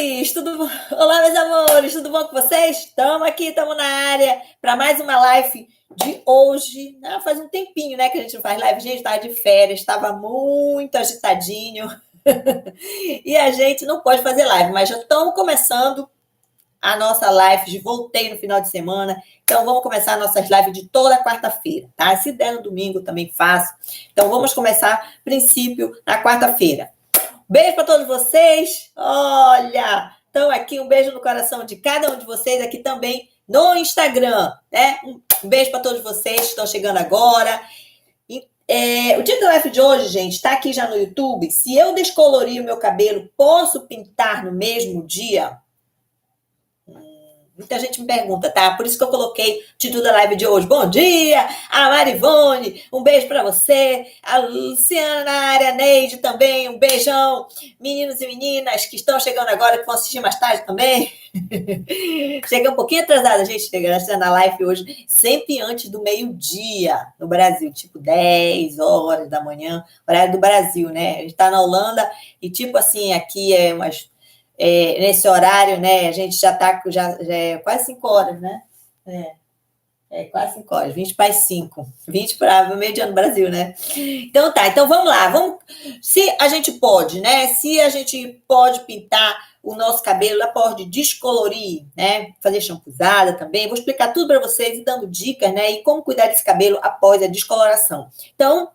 amores! Olá, meus amores! Tudo bom com vocês? Estamos aqui, estamos na área para mais uma live de hoje. Faz um tempinho, né, que a gente não faz live. Gente, estava de férias, estava muito agitadinho. E a gente não pode fazer live, mas já estamos começando a nossa live de voltei no final de semana. Então, vamos começar nossas lives de toda quarta-feira, tá? Se der no domingo, também faço. Então, vamos começar, princípio, na quarta-feira. Beijo para todos vocês. Olha, estão aqui, um beijo no coração de cada um de vocês aqui também no Instagram, né? Um beijo para todos vocês que estão chegando agora. O Dica Life de hoje, gente, está aqui já no YouTube. Se eu descolorir o meu cabelo, posso pintar no mesmo dia? Muita gente me pergunta, tá? Por isso que eu coloquei o título da live de hoje. Bom dia, a Marivone, um beijo para você. A Luciana na área, Neide também, um beijão. Meninos e meninas que estão chegando agora, que vão assistir mais tarde também. Cheguei um pouquinho atrasada, gente, chegando na live hoje, sempre antes do meio-dia no Brasil, tipo 10 horas da manhã, horário do Brasil, né? A gente tá na Holanda e tipo assim, aqui é umas... nesse horário, né, a gente já está já é quase 5 horas, né? Quase 5 horas, 20 para as 5. 20 para o meio-dia no Brasil, né? Então tá, então vamos lá. Se a gente pode, né? Se a gente pode pintar o nosso cabelo, pode descolorir, né? Fazer shampuzada também. Vou explicar tudo para vocês e dando dicas, né? E como cuidar desse cabelo após a descoloração. Então,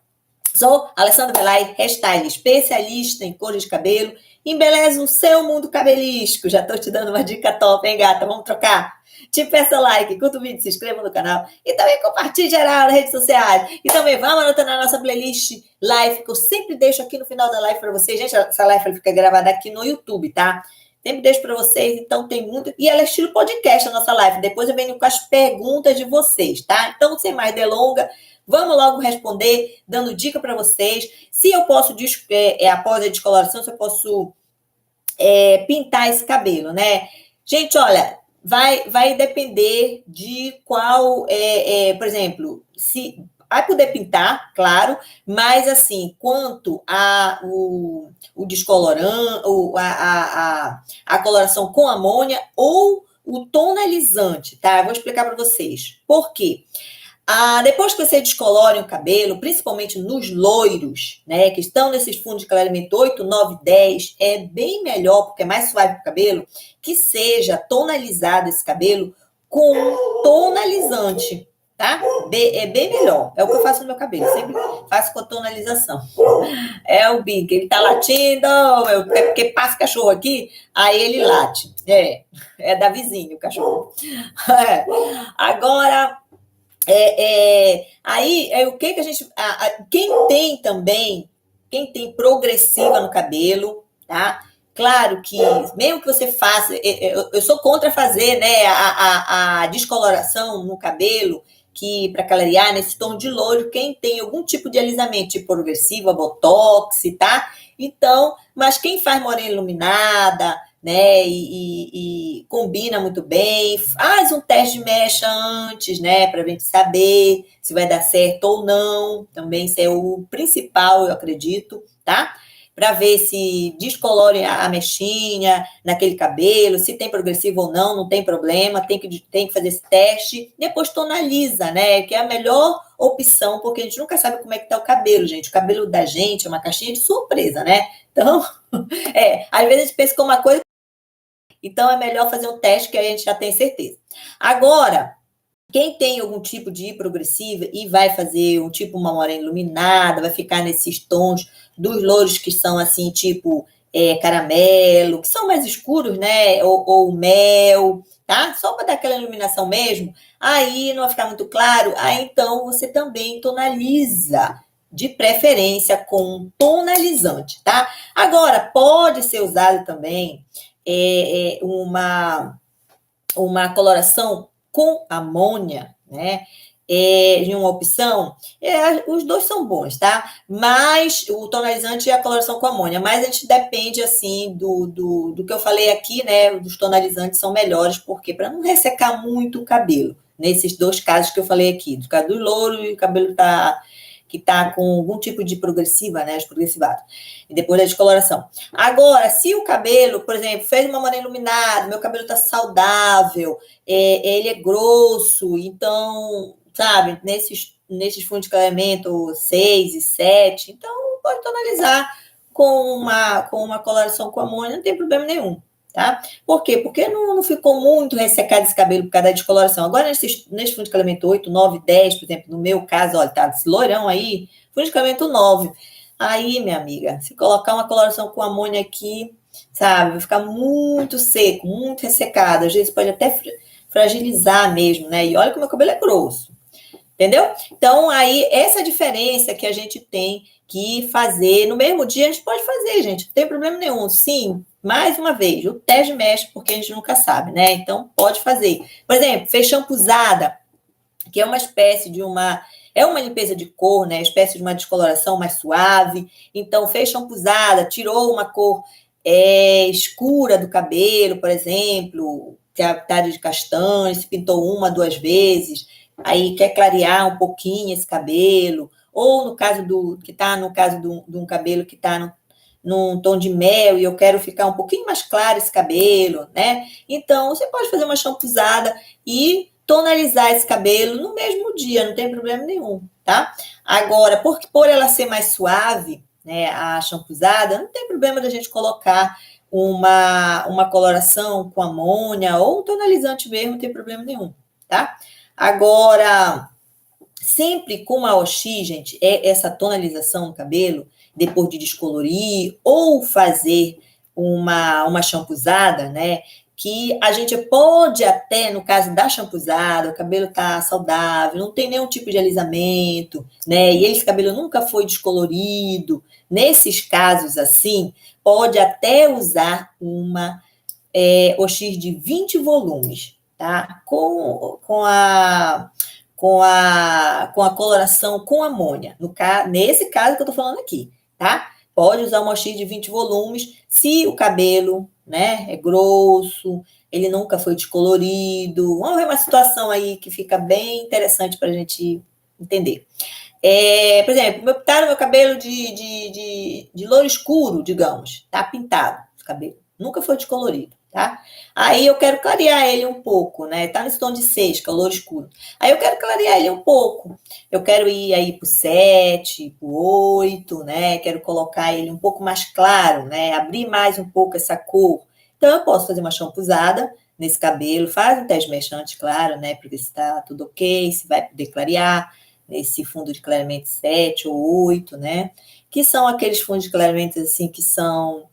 sou Alessandra Velay, hairstyle, especialista em cores de cabelo. Embeleza o seu mundo cabelístico. Já estou te dando uma dica top, hein, gata? Vamos trocar? Te peça like, curta o vídeo, se inscreva no canal. E também compartilhe geral nas redes sociais. E também vamos anotando na nossa playlist live, que eu sempre deixo aqui no final da live para vocês. Gente, essa live fica gravada aqui no YouTube, tá? Sempre deixo para vocês, então tem muito... E ela é estilo podcast, a nossa live. Depois eu venho com as perguntas de vocês, tá? Então, sem mais delongas, vamos logo responder, dando dica para vocês. Se eu posso, após a descoloração, se eu posso pintar esse cabelo, né? Gente, olha, vai depender de qual, por exemplo, se vai poder pintar, claro, mas assim, quanto o descolorante, a coloração com amônia ou o tonalizante, tá? Eu vou explicar para vocês. Por quê? Depois que você descolore o cabelo, principalmente nos loiros, né, que estão nesses fundos de clareamento 8, 9, 10, é bem melhor, porque é mais suave para o cabelo, que seja tonalizado esse cabelo com tonalizante, tá? É bem melhor. É o que eu faço no meu cabelo, sempre faço com tonalização. É o Big, ele tá latindo, é porque passa cachorro aqui, aí ele late. É da vizinha o cachorro. Agora... aí o que a gente... quem tem progressiva no cabelo, tá? Claro que, mesmo que você faça... Eu sou contra fazer, né, a descoloração no cabelo, que para clarear nesse tom de loiro, quem tem algum tipo de alisamento, tipo progressiva, botox, tá? Então, mas quem faz morena iluminada, né, e combina muito bem, faz um teste de mecha antes, né, para a gente saber se vai dar certo ou não, também isso é o principal, eu acredito, tá? Para ver se descolore a mechinha naquele cabelo, se tem progressivo ou não, não tem problema, tem que fazer esse teste, depois tonaliza, né, que é a melhor opção, porque a gente nunca sabe como é que tá o cabelo, gente, o cabelo da gente é uma caixinha de surpresa, né, então, às vezes a gente pensa que é uma coisa. Então, é melhor fazer um teste que a gente já tem certeza. Agora, quem tem algum tipo de progressiva e vai fazer um tipo uma morena iluminada, vai ficar nesses tons dos louros que são assim, tipo caramelo, que são mais escuros, né? Ou mel, tá? Só para dar aquela iluminação mesmo. Aí não vai ficar muito claro. Aí então você também tonaliza, de preferência com tonalizante, tá? Agora, pode ser usado também uma coloração com amônia, né? De uma opção, os dois são bons, tá? Mas o tonalizante e a coloração com amônia, mas a gente depende, assim, do que eu falei aqui, né? Os tonalizantes são melhores, porque para não ressecar muito o cabelo, nesses dois casos que eu falei aqui, do caso do louro e o cabelo tá que está com algum tipo de progressiva, né, os progressivados, e depois da descoloração. Agora, se o cabelo, por exemplo, fez uma morena iluminada, meu cabelo está saudável, ele é grosso, então, sabe, nesses fundos de clareamento 6 e 7, então pode tonalizar com uma coloração com amônia, não tem problema nenhum. Tá? Por quê? Porque não ficou muito ressecado esse cabelo por causa da descoloração. Agora, nesse fundo de clareamento 8, 9, 10, por exemplo, no meu caso, olha, tá esse loirão aí, fundo de clareamento 9. Aí, minha amiga, se colocar uma coloração com amônia aqui, sabe, vai ficar muito seco, muito ressecado. Às vezes pode até fragilizar mesmo, né? E olha que o meu cabelo é grosso. Entendeu? Então, aí, essa diferença que a gente tem que fazer no mesmo dia, a gente pode fazer, gente, não tem problema nenhum. Sim, mais uma vez, o teste mexe porque a gente nunca sabe, né? Então, pode fazer. Por exemplo, fez shampuzada, que é uma espécie de é uma limpeza de cor, né? Espécie de uma descoloração mais suave. Então, fez shampuzada, tirou uma cor escura do cabelo, por exemplo, que é a tarde de castanho, se pintou 1, 2 vezes, aí quer clarear um pouquinho esse cabelo, ou no caso de um cabelo que está num tom de mel e eu quero ficar um pouquinho mais claro esse cabelo, né? Então, você pode fazer uma shampuzada e tonalizar esse cabelo no mesmo dia, não tem problema nenhum, tá? Agora, por ela ser mais suave, né, a shampuzada, não tem problema da gente colocar uma coloração com amônia ou um tonalizante mesmo, não tem problema nenhum, tá? Agora, sempre com uma OX, gente, essa tonalização no cabelo, depois de descolorir ou fazer uma shampuzada, né? Que a gente pode até, no caso da shampuzada, o cabelo tá saudável, não tem nenhum tipo de alisamento, né? E esse cabelo nunca foi descolorido. Nesses casos assim, pode até usar uma OX de 20 volumes, tá? Com a coloração com amônia. Nesse caso que eu tô falando aqui, tá? Pode usar uma OX de 20 volumes se o cabelo, né, é grosso, ele nunca foi descolorido. Vamos ver uma situação aí que fica bem interessante para a gente entender. Por exemplo, tá no meu cabelo de loiro escuro, digamos, tá pintado o cabelo, nunca foi descolorido, tá? Aí eu quero clarear ele um pouco, né? Tá nesse tom de 6, que é o loiro escuro. Aí eu quero clarear ele um pouco. Eu quero ir aí pro 7, pro 8, né? Quero colocar ele um pouco mais claro, né? Abrir mais um pouco essa cor. Então eu posso fazer uma shampuzada nesse cabelo, faz um teste mexante, claro, né? Para ver se tá tudo ok, se vai poder clarear nesse fundo de clareamento 7 ou 8, né? Que são aqueles fundos de clareamento assim que são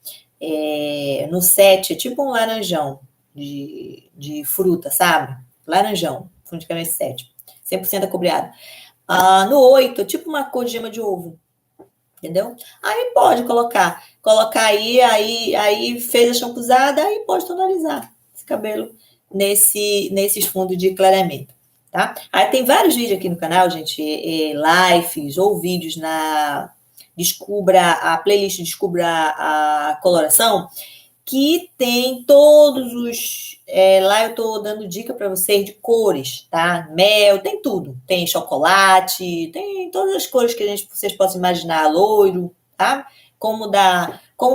no 7, é tipo um laranjão de fruta, sabe? Laranjão, fundo de clareamento 7, 100% acobreado. No 8, é tipo uma cor de gema de ovo, entendeu? Aí pode colocar aí fez a shampuzada, aí pode tonalizar esse cabelo nesses fundos de clareamento. Tá? Aí tem vários vídeos aqui no canal, gente, lives ou vídeos a playlist Descubra a Coloração, que tem todos os... lá eu tô dando dica para vocês de cores, tá? Mel, tem tudo. Tem chocolate, tem todas as cores que vocês possam imaginar, loiro, tá? Como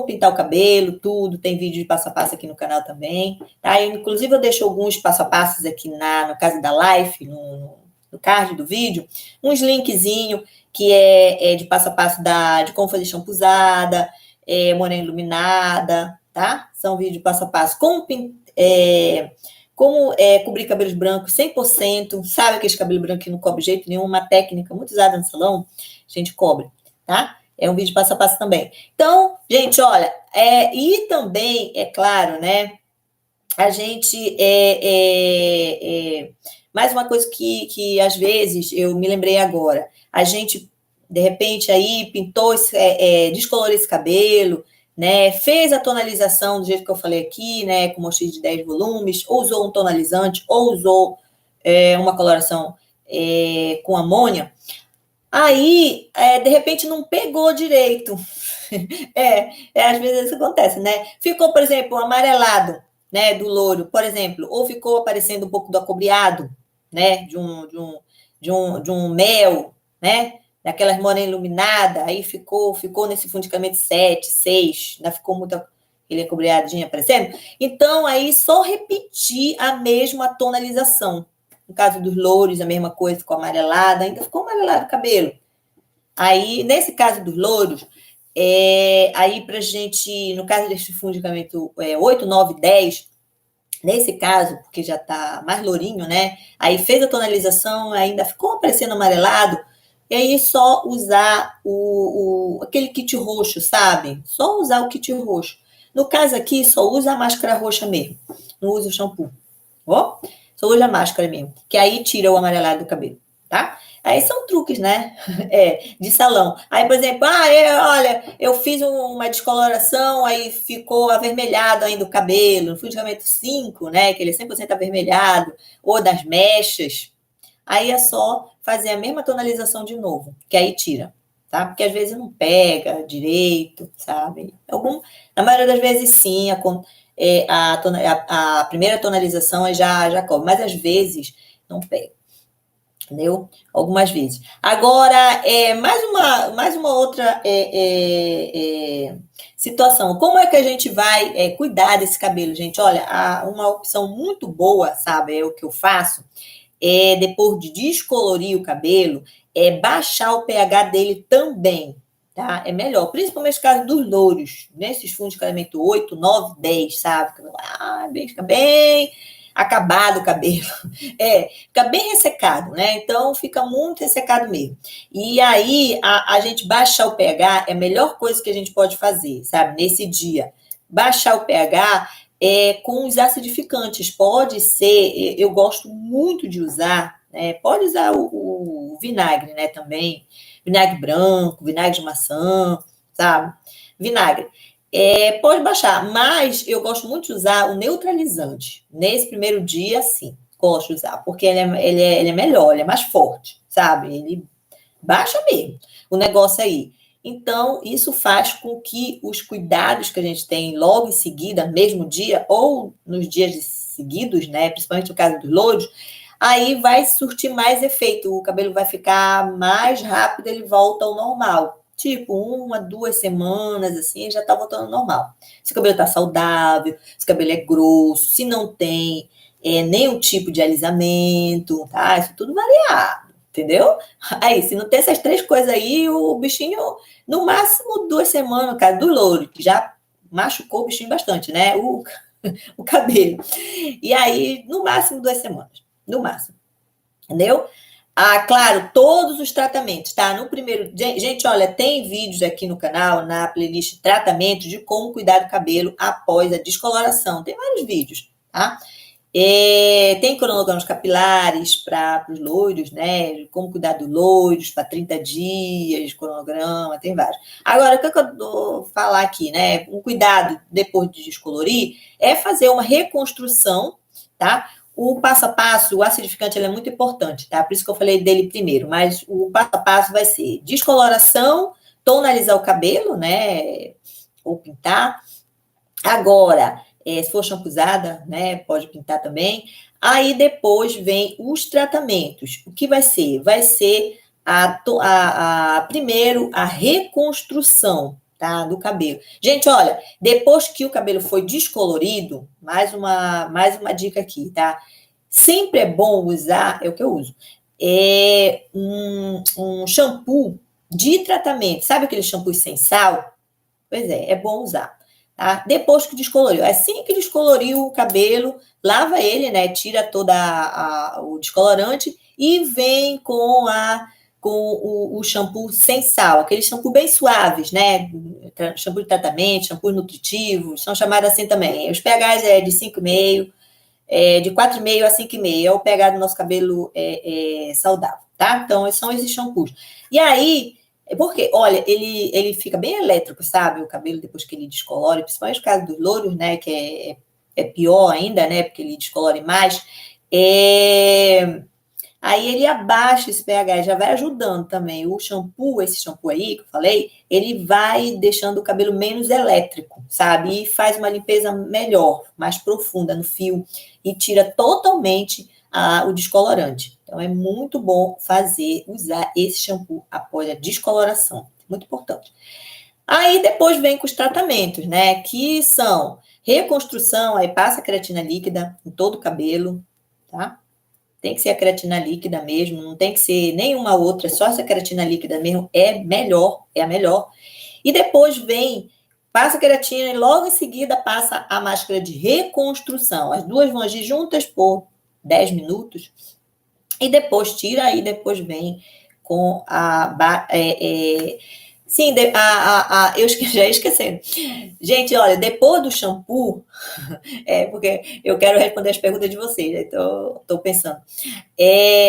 pintar o cabelo, tudo. Tem vídeo de passo a passo aqui no canal também. Tá? Inclusive, eu deixo alguns passo a passos aqui no caso da live, no card do vídeo, uns linkzinhos que é de passo a passo de como fazer shampuzada, morena iluminada, tá? São vídeos passo a passo. Como cobrir cabelos brancos 100%, sabe aqueles cabelos brancos que não cobre de jeito nenhum, uma técnica muito usada no salão, a gente cobre, tá? É um vídeo passo a passo também. Então, gente, olha, e também, é claro, né, a gente, mais uma coisa que às vezes, eu me lembrei agora, a gente, de repente, aí pintou, descolorou esse cabelo, né, fez a tonalização do jeito que eu falei aqui, né, com mochi de 10 volumes, ou usou um tonalizante, ou usou uma coloração com amônia, aí, de repente, não pegou direito. Às vezes isso acontece, né? Ficou, por exemplo, amarelado, né, do louro, por exemplo, ou ficou aparecendo um pouco do acobreado, né, de um mel, né, daquelas morena iluminada, aí ficou nesse fundicamento 7, 6, ainda ficou muito ele é cobreadinho aparecendo. Então, aí só repetir a mesma tonalização. No caso dos louros, a mesma coisa, ficou amarelada, ainda ficou amarelado o cabelo. Aí, nesse caso dos louros, aí pra gente, no caso desse fundicamento 8, 9, 10, nesse caso, porque já tá mais lourinho, né? Aí fez a tonalização, ainda ficou aparecendo amarelado, e aí só usar aquele kit roxo, sabe? Só usar o kit roxo. No caso aqui, só usa a máscara roxa mesmo. Não usa o shampoo. Ó, só usa a máscara mesmo. Que aí tira o amarelado do cabelo, tá? Aí são truques, né? De salão. Aí, por exemplo, olha, eu fiz uma descoloração, aí ficou avermelhado ainda o cabelo, no fundamento 5, né? Que ele é 100% avermelhado, ou das mechas. Aí é só fazer a mesma tonalização de novo, que aí tira, tá? Porque às vezes não pega direito, sabe? Na maioria das vezes sim, a primeira tonalização já cobre, mas às vezes não pega. Entendeu? Algumas vezes. Agora, mais uma outra situação. Como é que a gente vai cuidar desse cabelo, gente? Olha, uma opção muito boa, sabe? É o que eu faço. Depois de descolorir o cabelo, baixar o pH dele também, tá? É melhor, principalmente no caso dos louros, nesses fundos de casamento 8, 9, 10, sabe? Fica bem acabado o cabelo, fica bem ressecado, né? Então fica muito ressecado mesmo. E aí a gente baixar o pH é a melhor coisa que a gente pode fazer, sabe? Nesse dia, baixar o pH com os acidificantes. Pode ser, eu gosto muito de usar, pode usar o vinagre, né, também, vinagre branco, vinagre de maçã, sabe? Vinagre. Pode baixar, mas eu gosto muito de usar o neutralizante. Nesse primeiro dia, sim, gosto de usar, porque ele é melhor, ele é mais forte, sabe? Ele baixa mesmo o negócio aí. Então, isso faz com que os cuidados que a gente tem logo em seguida, mesmo dia, ou nos dias seguidos, né, principalmente no caso dos louros, aí vai surtir mais efeito, o cabelo vai ficar mais rápido, ele volta ao normal. Tipo, 1, 2 semanas, assim, já tá voltando ao normal. Se o cabelo tá saudável, se o cabelo é grosso, se não tem nenhum tipo de alisamento, tá? Isso tudo variado, entendeu? Aí, se não tem essas 3 coisas aí, o bichinho, no máximo 2 semanas, no caso do louro, que já machucou o bichinho bastante, né? O cabelo. E aí, no máximo 2 semanas. No máximo. Entendeu? Claro, todos os tratamentos, tá? No primeiro. Gente, olha, tem vídeos aqui no canal, na playlist tratamento, de como cuidar do cabelo após a descoloração. Tem vários vídeos, tá? Tem cronogramas capilares para os loiros, né? Como cuidar dos loiros para 30 dias, cronograma, tem vários. Agora, o que eu vou falar aqui, né? Um cuidado depois de descolorir é fazer uma reconstrução, tá? O passo a passo, o acidificante, ele é muito importante, tá? Por isso que eu falei dele primeiro, mas o passo a passo vai ser descoloração, tonalizar o cabelo, né? Ou pintar. Agora, se for shampoozada, né, pode pintar também. Aí depois vem os tratamentos. O que vai ser? Vai ser primeiro a reconstrução, tá, do cabelo. Gente, olha, depois que o cabelo foi descolorido, mais uma dica aqui, tá? Sempre é bom usar, é o que eu uso, um shampoo de tratamento. Sabe aquele shampoo sem sal? Pois é bom usar. Tá? Depois que descoloriu, assim que descoloriu o cabelo, lava ele, né? Tira todo o descolorante e vem com o shampoo sem sal, aqueles shampoo bem suaves, né? Shampoo de tratamento, shampoo nutritivo, são chamados assim também. Os pHs de 5,5, de 4,5 a 5,5, é o pH do nosso cabelo saudável, tá? Então, são esses shampoos. E aí, porque, olha, ele fica bem elétrico, sabe? O cabelo, depois que ele descolore, principalmente no caso dos louros, né? Que é pior ainda, né? Porque ele descolore mais. Aí ele abaixa esse pH, já vai ajudando também. O shampoo, esse shampoo aí que eu falei, ele vai deixando o cabelo menos elétrico, sabe? E faz uma limpeza melhor, mais profunda no fio e tira totalmente o descolorante. Então, é muito bom usar esse shampoo após a descoloração. Muito importante. Aí, depois vem com os tratamentos, né? Que são reconstrução, aí passa a creatina líquida em todo o cabelo, tá? Tem que ser a creatina líquida mesmo, não tem que ser nenhuma outra, só essa creatina líquida mesmo é melhor, é a melhor. E depois passa a creatina e logo em seguida passa a máscara de reconstrução. As duas vão agir juntas por 10 minutos e depois tira e depois vem com sim, eu já esqueci. Gente, olha, depois do shampoo, porque eu quero responder as perguntas de vocês, estou pensando.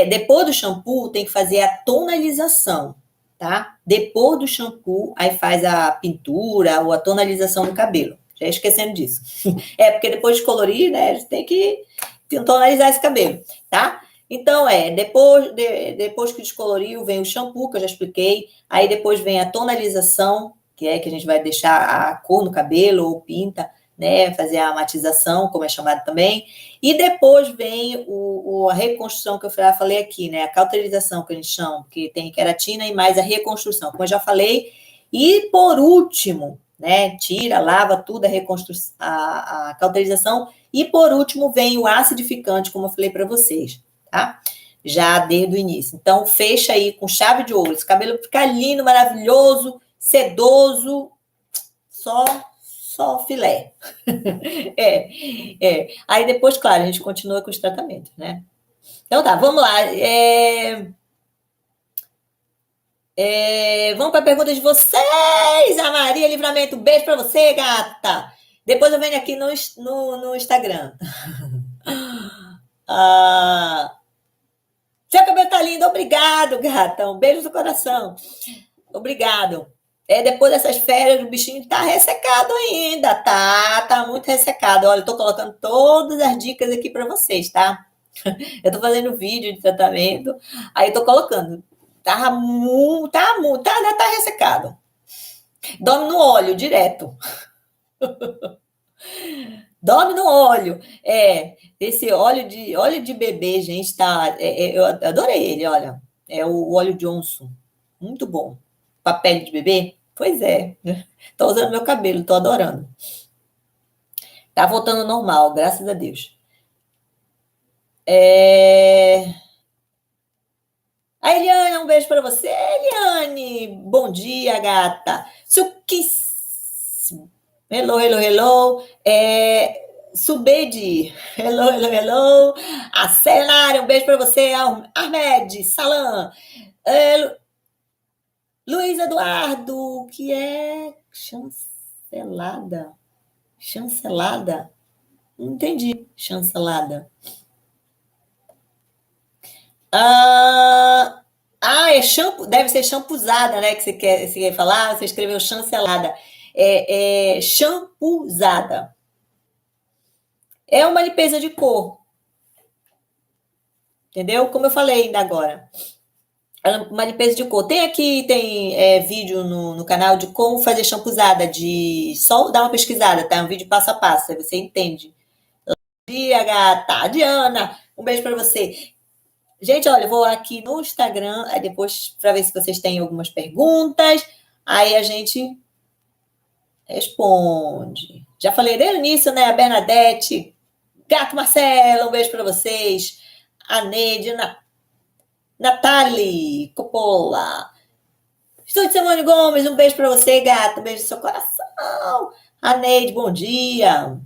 Depois do shampoo, tem que fazer a tonalização, tá? Depois do shampoo, aí faz a pintura ou a tonalização do cabelo. Já esquecendo disso. Porque depois de colorir, né, tem que tonalizar esse cabelo, tá? Então, depois que descoloriu, vem o shampoo, que eu já expliquei. Aí depois vem a tonalização, que a gente vai deixar a cor no cabelo ou pinta, né? Fazer a matização, como é chamado também. E depois vem a reconstrução, que eu já falei aqui, né? A cauterização, que a gente chama, que tem queratina e mais a reconstrução, como eu já falei. E por último, né? Tira, lava tudo, a cauterização. E por último vem o acidificante, como eu falei para vocês, tá? Já desde o início. Então, fecha aí com chave de ouro. Esse cabelo fica lindo, maravilhoso, sedoso, só filé. Aí depois, claro, a gente continua com os tratamentos, né? Então tá, vamos lá. Vamos para a pergunta de vocês. A Maria Livramento, beijo para você, gata. Depois eu venho aqui no Instagram. Seu cabelo tá lindo, obrigado, gata. Um beijo no coração. Obrigado. Depois dessas férias, o bichinho tá ressecado ainda, tá muito ressecado. Olha, eu tô colocando todas as dicas aqui para vocês, tá? Eu tô fazendo vídeo de tratamento, aí eu tô colocando. Tá ressecado. Dorme no óleo, direto. Dorme no óleo. Esse óleo de bebê, gente, tá. Eu adorei ele, olha. É o óleo Johnson. Muito bom. Pra pele de bebê? Pois é. Tô usando meu cabelo, tô adorando. Tá voltando ao normal, graças a Deus. A Eliane, um beijo para você. Eliane, bom dia, gata. Hello, hello, hello. Subedi, hello, hello, hello. A Cenária, um beijo para você. Ahmed, Salam. Luiz Eduardo, que é chancelada. Chancelada? Não entendi. Chancelada. É shampoo, deve ser shampoozada, né? Que você quer falar, você escreveu chancelada. Shampoozada. É uma limpeza de cor. Entendeu? Como eu falei ainda agora. É uma limpeza de cor. Tem vídeo no canal de como fazer shampoozada. Só dá uma pesquisada, tá? É um vídeo passo a passo, aí você entende. Bom dia, gata. Diana, um beijo para você. Gente, olha, eu vou aqui no Instagram, aí depois para ver se vocês têm algumas perguntas, aí a gente responde. Já falei desde o início, né? A Bernadette, Gato Marcelo, um beijo para vocês. A Neide, Nathalie Coppola. Estúdio Simone Gomes, um beijo para você, gata. Um beijo no seu coração. A Neide, bom dia.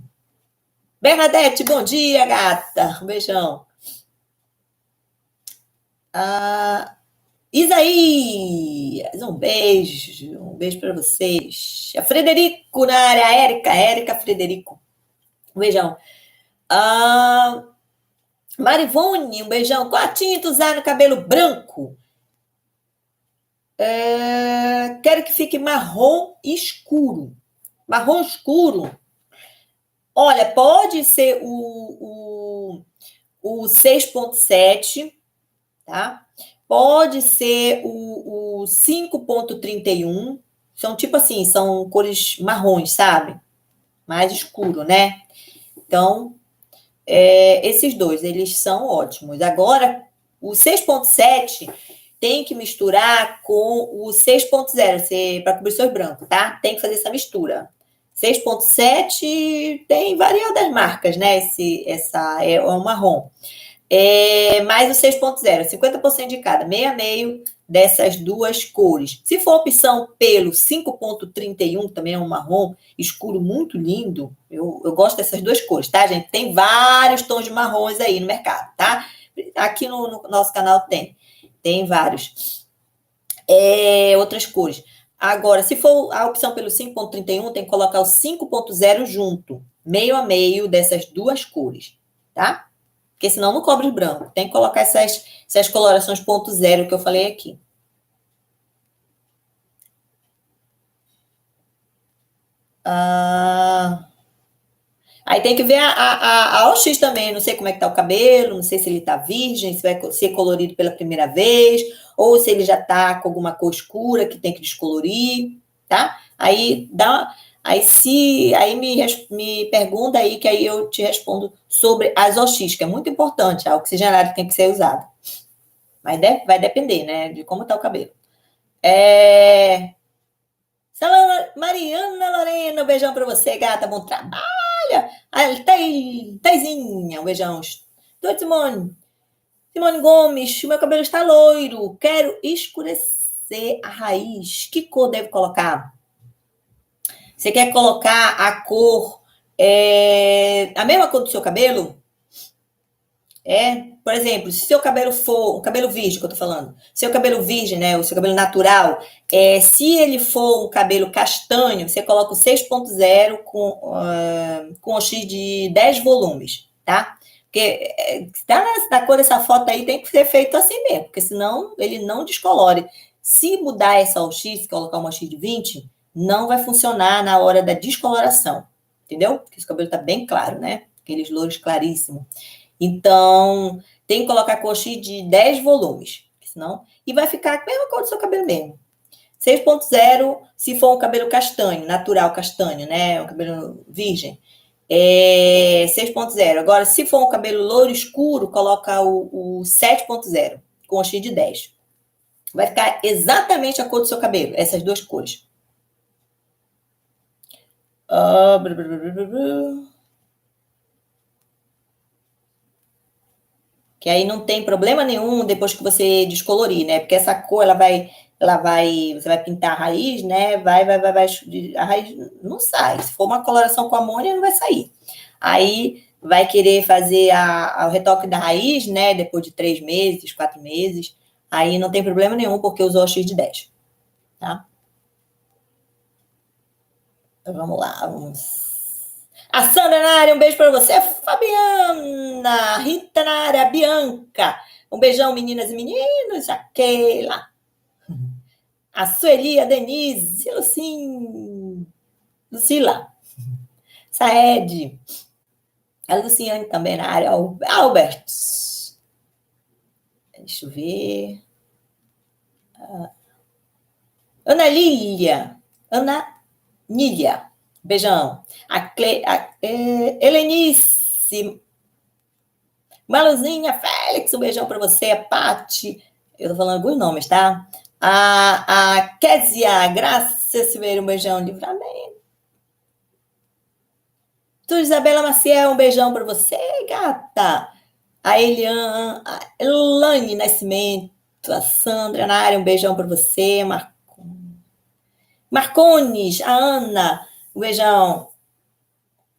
Bernadette, bom dia, gata. Um beijão. Isaías, um beijo para vocês. A Frederico na área, Érica Frederico, um beijão. Marivone, um beijão. Qual a tinta usar no cabelo branco? Quero que fique marrom escuro. Marrom escuro. Olha, pode ser o 6.7, tá? Pode ser o 5.31. São tipo assim, são cores marrons, sabe? Mais escuro, né? Então, esses dois, eles são ótimos. Agora, O 6.7 tem que misturar com o 6.0 para cobrir seus brancos, tá? Tem que fazer essa mistura. 6.7 tem variadas marcas, né? Essa é o marrom. Mais o 6.0, 50% de cada, meio a meio dessas duas cores. Se for opção pelo 5.31, também é um marrom escuro muito lindo, eu gosto dessas duas cores, tá, gente? Tem vários tons de marrons aí no mercado, tá? Aqui no nosso canal tem vários. Outras cores. Agora, se for a opção pelo 5.31, tem que colocar o 5.0 junto, meio a meio dessas duas cores, tá? Porque senão não cobre o branco. Tem que colocar essas colorações ponto zero que eu falei aqui. Aí tem que ver a OX também. Não sei como é que tá o cabelo, não sei se ele tá virgem, se vai ser colorido pela primeira vez, ou se ele já tá com alguma cor escura que tem que descolorir, tá? Aí me pergunta aí que aí eu te respondo sobre as OX, que é muito importante, a oxigenária tem que ser usada. Mas vai depender, né, de como tá o cabelo. Mariana Lorena, um beijão para você, gata, bom trabalho. Taizinha, um beijão. Oi, Simone Gomes, o meu cabelo está loiro, quero escurecer a raiz. Que cor devo colocar? Você quer colocar a cor, a mesma cor do seu cabelo? Por exemplo, se seu cabelo for, o cabelo virgem que eu tô falando, seu cabelo virgem, né, o seu cabelo natural, se ele for um cabelo castanho, você coloca o 6.0 com o X de 10 volumes, tá? Porque tá na cor dessa foto aí, tem que ser feito assim mesmo, porque senão ele não descolore. Se mudar essa OX, colocar uma OX de 20, não vai funcionar na hora da descoloração, entendeu? Porque esse cabelo tá bem claro, né? Aqueles louros claríssimos. Então, tem que colocar coxinha de 10 volumes, senão, e vai ficar a mesma cor do seu cabelo mesmo. 6.0, se for um cabelo castanho, natural castanho, né? Um cabelo virgem. 6.0. Agora, se for um cabelo louro escuro, coloca o 7.0, com coxinha de 10. Vai ficar exatamente a cor do seu cabelo, essas duas cores. Que aí não tem problema nenhum depois que você descolorir, né? Porque essa cor, você vai pintar a raiz, né? A raiz não sai. Se for uma coloração com amônia, não vai sair. Aí vai querer fazer o retoque da raiz, né? Depois de 3 meses, 4 meses. Aí não tem problema nenhum, porque usou a X de 10. Tá? Então, vamos lá, A Sandra na área, um beijo para você. Fabiana, Rita na área, Bianca. Um beijão, meninas e meninos. A Keila. A Sueli, a Denise, Lucila. Saed. A Luciane também na área. Albert. Deixa eu ver. Ana Lília. Beijão. Helenice. Maluzinha, Félix, um beijão para você. A Pati. Eu tô falando alguns nomes, tá? A Kézia, Graça Silveira, um beijão. Livramento. Tu, Isabela Maciel, um beijão para você, gata. A Eliane, a Elane Nascimento, a Sandra na área, um beijão para você. Marcones, a Ana, um beijão.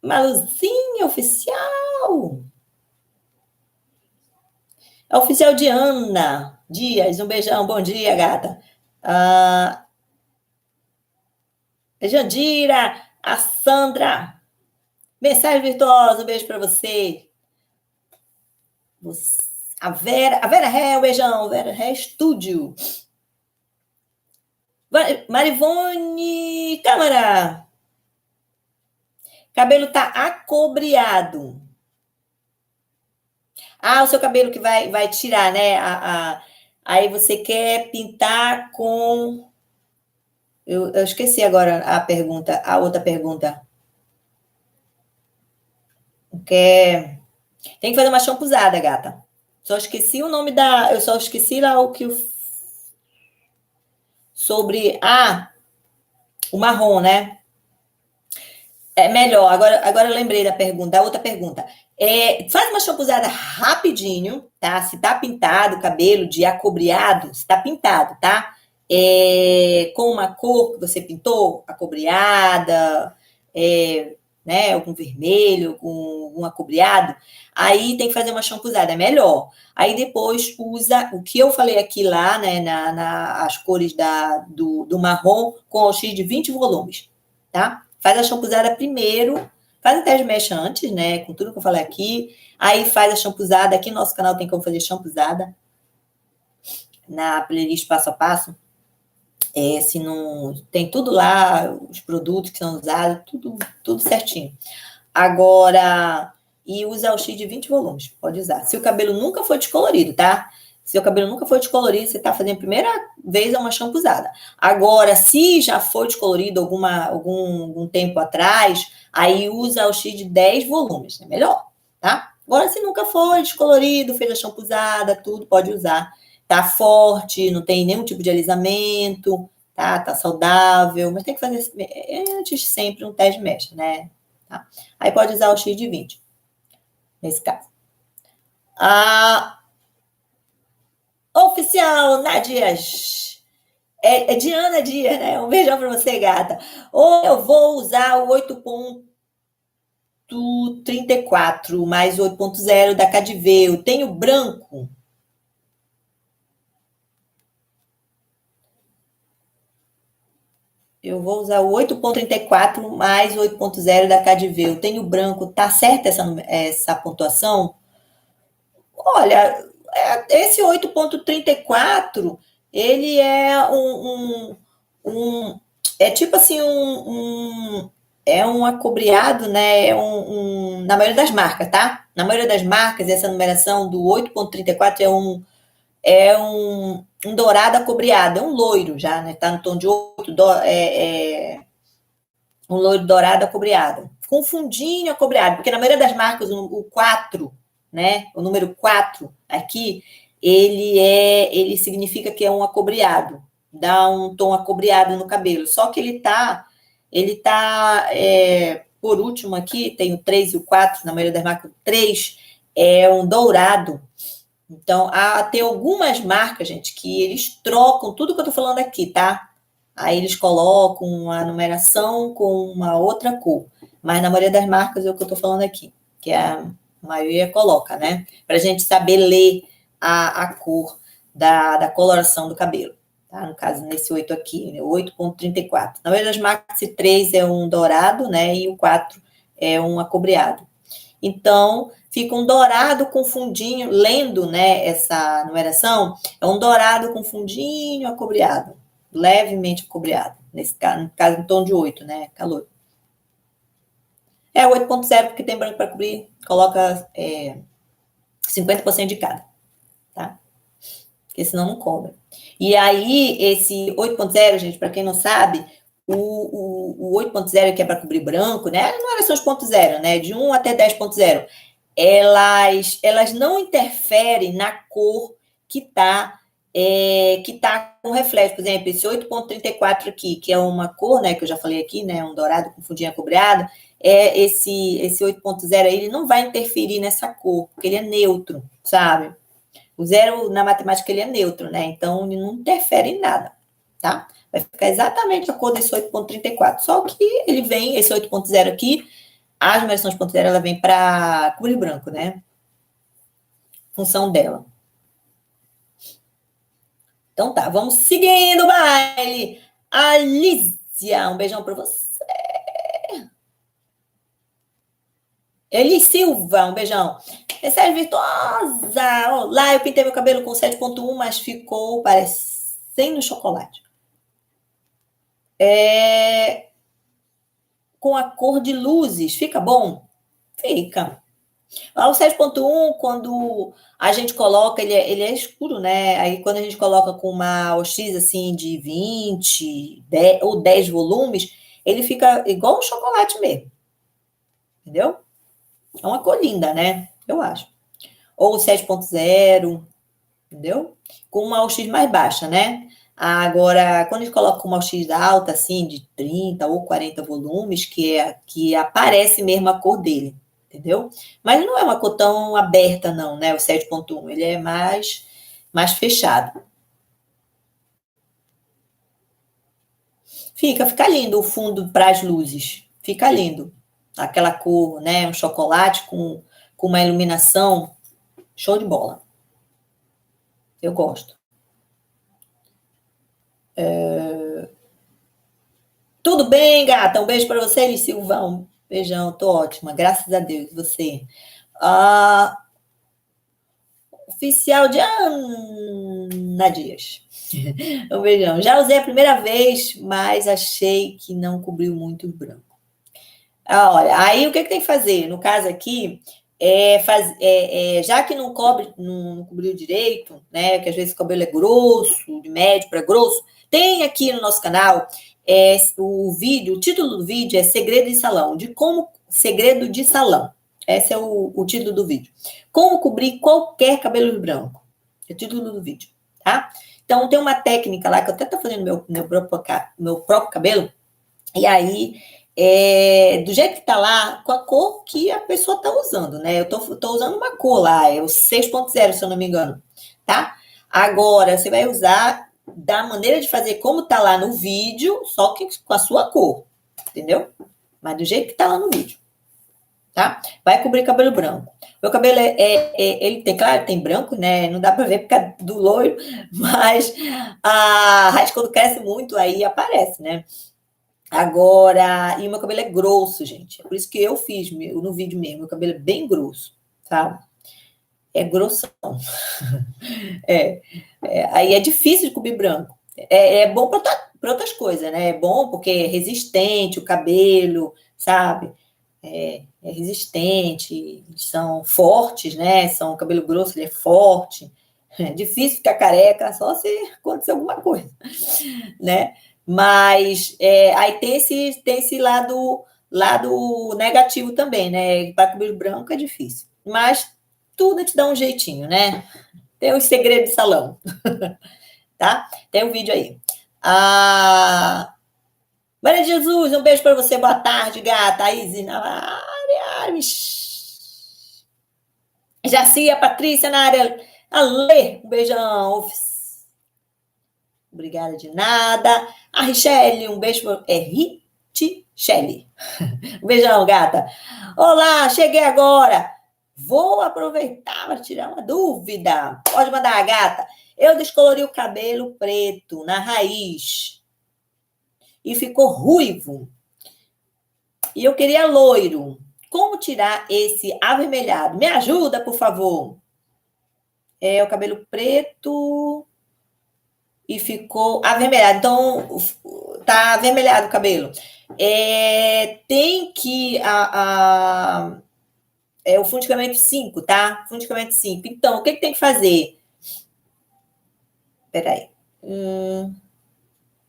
Maluzinha oficial. A oficial de Ana Dias, um beijão, bom dia, gata. Jandira, a Sandra. Mensagem virtuosa, um beijo para você. A Vera Ré, um beijão. Vera Ré Estúdio. Marivone Câmara. Cabelo tá acobreado. O seu cabelo que vai tirar, né? Aí você quer pintar com... Eu esqueci agora a outra pergunta. Tem que fazer uma shampuzada, gata. Só esqueci o nome da... Eu só esqueci lá o que... Sobre... o marrom, né? É melhor. Agora eu lembrei da pergunta, da outra pergunta. Faz uma shampoozada rapidinho, tá? Se tá pintado o cabelo de acobreado, se tá pintado, tá? Com uma cor que você pintou, acobreada, né? Algum vermelho, algum acobreado. Aí tem que fazer uma shampoozada, é melhor. Aí depois usa o que eu falei aqui lá, né? As cores do marrom com o X de 20 volumes, tá? Faz a shampoozada primeiro, faz a teste de mecha antes, né? Com tudo que eu falei aqui. Aí faz a shampoozada. Aqui no nosso canal tem como fazer shampoozada na playlist passo a passo. Se não tem tudo lá, os produtos que são usados, tudo certinho. Agora, e usa o X de 20 volumes, pode usar. Se o cabelo nunca foi descolorido, tá? Se o cabelo nunca foi descolorido, você está fazendo a primeira vez uma shampoozada. Agora, se já foi descolorido algum tempo atrás, aí usa o X de 10 volumes, é melhor, tá? Agora, se nunca foi descolorido, fez a shampoozada, tudo, pode usar. Tá forte, não tem nenhum tipo de alisamento, tá saudável, mas tem que fazer antes sempre um teste de mecha, né? Tá? Aí pode usar o X de 20, nesse caso. Oficial, Nadias. Diana Dias, né? Um beijão pra você, gata. Ou eu vou usar o 8.34 mais 8.0 da Cadiveu. Tenho branco. Eu vou usar o 8.34 mais 8.0 da Cadiveu. Tenho branco. Tá certa essa pontuação? Olha, esse 8.34, ele é é tipo assim, é um acobreado, né? Na maioria das marcas, tá? Na maioria das marcas, essa numeração do 8.34 é um dourado acobreado, é um loiro já, né? Tá no tom de 8, um loiro dourado acobreado. Com fundinho acobreado, porque na maioria das marcas, o 4, né? O número 4 aqui, ele significa que é um acobreado, dá um tom acobreado no cabelo. Só que ele tá por último aqui, tem o 3 e o 4, na maioria das marcas, o 3 é um dourado. Então, tem algumas marcas, gente, que eles trocam tudo que eu tô falando aqui, tá? Aí eles colocam a numeração com uma outra cor. Mas na maioria das marcas é o que eu estou falando aqui, que a maioria coloca, né? Para a gente saber ler a cor da coloração do cabelo. Tá? No caso, nesse 8 aqui, 8.34. Na maioria das marcas, esse 3 é um dourado, né? E o 4 é um acobreado. Então, fica um dourado com fundinho, lendo, né, essa numeração, é um dourado com fundinho acobreado, levemente acobreado, nesse caso, no caso, em tom de 8, né, calor. 8.0, porque tem branco para cobrir, coloca 50% de cada, tá? Porque senão não cobre. E aí, esse 8.0, gente, para quem não sabe, o 8.0, que é para cobrir branco, né? Não era só os 0.0, né? De 1 até 10.0. Elas não interferem na cor que tá com reflexo. Por exemplo, esse 8.34 aqui, que é uma cor, né, que eu já falei aqui, né, um dourado com fundinho acobreado, esse 8.0 aí, ele não vai interferir nessa cor, porque ele é neutro, sabe? O 0, na matemática, ele é neutro, né? Então, ele não interfere em nada, tá? Vai ficar exatamente a cor desse 8.34. Só que ele vem, esse 8.0 aqui, a numeração de 0, ela vem para cobrir branco, né? Função dela. Então tá, vamos seguindo o baile. Alicia, um beijão para você. Eli Silva, um beijão. Mensagem virtuosa. Olá, eu pintei meu cabelo com 7.1, mas ficou parecendo chocolate. Com a cor de luzes, fica bom? Fica. O 7.1, quando a gente coloca, ele é escuro, né? Aí quando a gente coloca com uma OX assim de 20, 10, ou 10 volumes, ele fica igual um chocolate mesmo. Entendeu? É uma cor linda, né? Eu acho. ou o 7.0, entendeu? Com uma UX mais baixa, né? Agora, quando a gente coloca uma UX alta, assim, de 30 ou 40 volumes, que aparece mesmo a cor dele, entendeu? Mas não é uma cor tão aberta, não, né? O 7.1, ele é mais fechado. Fica lindo o fundo para as luzes. Fica lindo. Aquela cor, né? Um chocolate com uma iluminação. Show de bola. Eu gosto. Tudo bem, gata? Um beijo para você, Silvão. Beijão, tô ótima. Graças a Deus. Você. Ah, oficial de Ana Dias. Um beijão. Já usei a primeira vez, mas achei que não cobriu muito o branco. Olha, aí o que tem que fazer? No caso aqui, já que não cobriu direito, né? Que às vezes o cabelo é grosso, de médio para grosso, tem aqui no nosso canal o título do vídeo é Segredo de Salão, Segredo de Salão. Esse é o título do vídeo. Como cobrir qualquer cabelo branco. É o título do vídeo, tá? Então tem uma técnica lá que eu até tô fazendo meu próprio cabelo, e aí do jeito que tá lá, com a cor que a pessoa tá usando, né? Eu tô usando uma cor lá, é o 6.0, se eu não me engano, tá? Agora, você vai usar da maneira de fazer como tá lá no vídeo, só que com a sua cor, entendeu? Mas do jeito que tá lá no vídeo, tá? Vai cobrir cabelo branco. Meu cabelo ele tem, claro, tem branco, né? Não dá pra ver por causa do loiro, mas a raiz quando cresce muito, aí aparece, né? Agora, e o meu cabelo é grosso, gente. É por isso que eu fiz no vídeo mesmo. Meu cabelo é bem grosso, tá? É grossão. Aí é difícil de cobrir branco. É bom para outras coisas, né? É bom porque é resistente o cabelo, sabe? É resistente, são fortes, né? O cabelo grosso, ele é forte. É difícil ficar careca, só se acontecer alguma coisa, né? Mas aí tem esse lado negativo também, né? Para cabelo branco é difícil. Mas tudo te dá um jeitinho, né? Tem os segredos de salão, tá? Tem um vídeo aí. Maria de Jesus, um beijo para você. Boa tarde, gata. Thaís na área. Jaci, a Patrícia na área. Ale, um beijão. Obrigada de nada. A Richelle, um beijo para... Richelle. Um beijão, gata. Olá, cheguei agora. Vou aproveitar para tirar uma dúvida. Pode mandar, gata. Eu descolori o cabelo preto na raiz e ficou ruivo. E eu queria loiro. Como tirar esse avermelhado? Me ajuda, por favor. O cabelo preto e ficou avermelhado. Então, tá avermelhado o cabelo. Tem que o fundicamento 5, tá? Fundicamento 5. Então, o que tem que fazer? Peraí.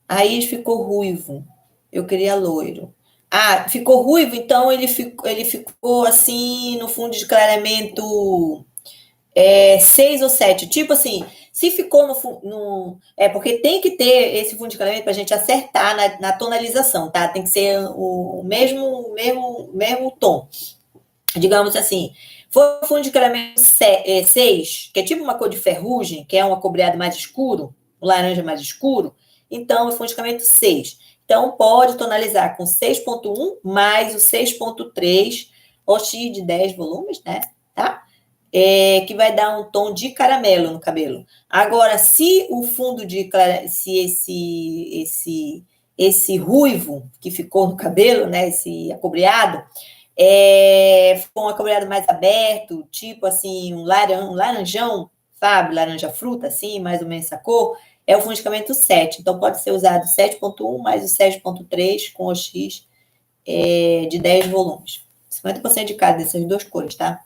Aí ficou ruivo. Eu queria loiro. Ficou ruivo, então ele ficou assim, no fundo de clareamento 6 ou 7. Tipo assim, se ficou porque tem que ter esse fundo de clareamento para a gente acertar na tonalização, tá? Tem que ser o mesmo tom. Digamos assim, foi o fundo de clareamento 6, que é tipo uma cor de ferrugem, que é um acobreado mais escuro, um laranja mais escuro, então é fundo de clareamento 6. Então, pode tonalizar com 6.1 mais o 6.3, OX de 10 volumes, né? Tá? Que vai dar um tom de caramelo no cabelo. Agora, se o fundo de se esse ruivo que ficou no cabelo, né? Esse acobreado, for um acobreado mais aberto, tipo assim, um laranjão, sabe? Laranja fruta, assim, mais ou menos essa cor, é o fundicamento 7. Então, pode ser usado 7.1 mais o 7.3 com o X de 10 volumes. 50% de cada dessas duas cores, tá?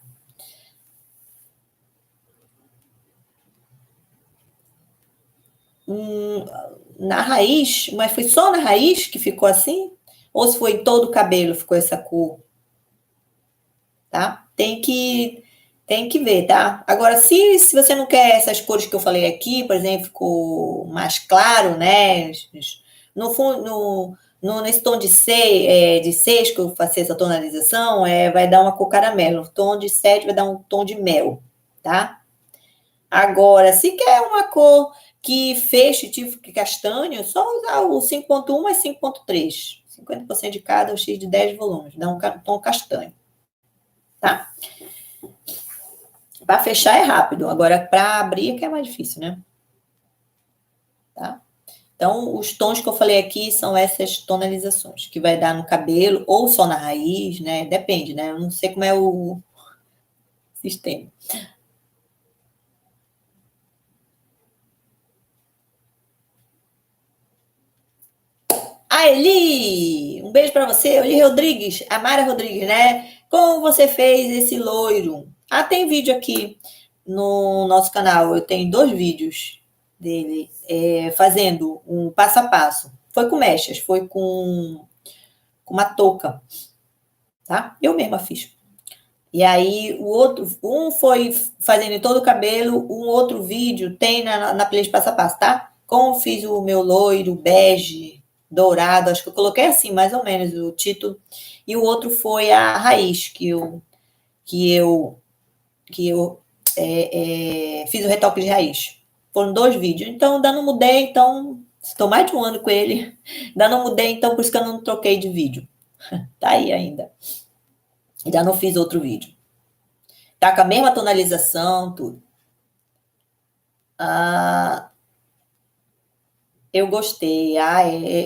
Na raiz, mas foi só na raiz que ficou assim? Ou se foi em todo o cabelo ficou essa cor? Tá? Tem que Tem que ver, tá? Agora, se você não quer essas cores que eu falei aqui, por exemplo, ficou mais claro, né? No fundo, nesse tom de 6 que eu faço essa tonalização, vai dar uma cor caramelo. No tom de 7 vai dar um tom de mel, tá? Agora, se quer uma cor que feche tipo castanho, só usar o 5.1 mais 5.3. 50% de cada, o X de 10 volumes. Dá um tom castanho, tá? Para fechar é rápido, agora para abrir é que é mais difícil, né? Tá? Então, os tons que eu falei aqui são essas tonalizações, que vai dar no cabelo ou só na raiz, né? Depende, né? Eu não sei como é o sistema. A Eli! Um beijo para você, Eli Rodrigues, a Mara Rodrigues, né? Como você fez esse loiro? Ah, tem vídeo aqui no nosso canal. Eu tenho 2 vídeos dele fazendo um passo a passo. Foi com mechas, foi com uma touca, tá? Eu mesma fiz. E aí, o outro, um foi fazendo em todo o cabelo, um outro vídeo tem na playlist passo a passo, tá? Como fiz o meu loiro, bege, dourado, acho que eu coloquei assim, mais ou menos, o título. E o outro foi a raiz, que eu, que eu fiz o retoque de raiz. Foram 2 vídeos. Então, ainda não mudei, então, estou mais de um ano com ele. Ainda não mudei, então, por isso que eu não troquei de vídeo. Tá aí ainda. Ainda não fiz outro vídeo. Tá com a mesma tonalização, tudo. Ah, eu gostei.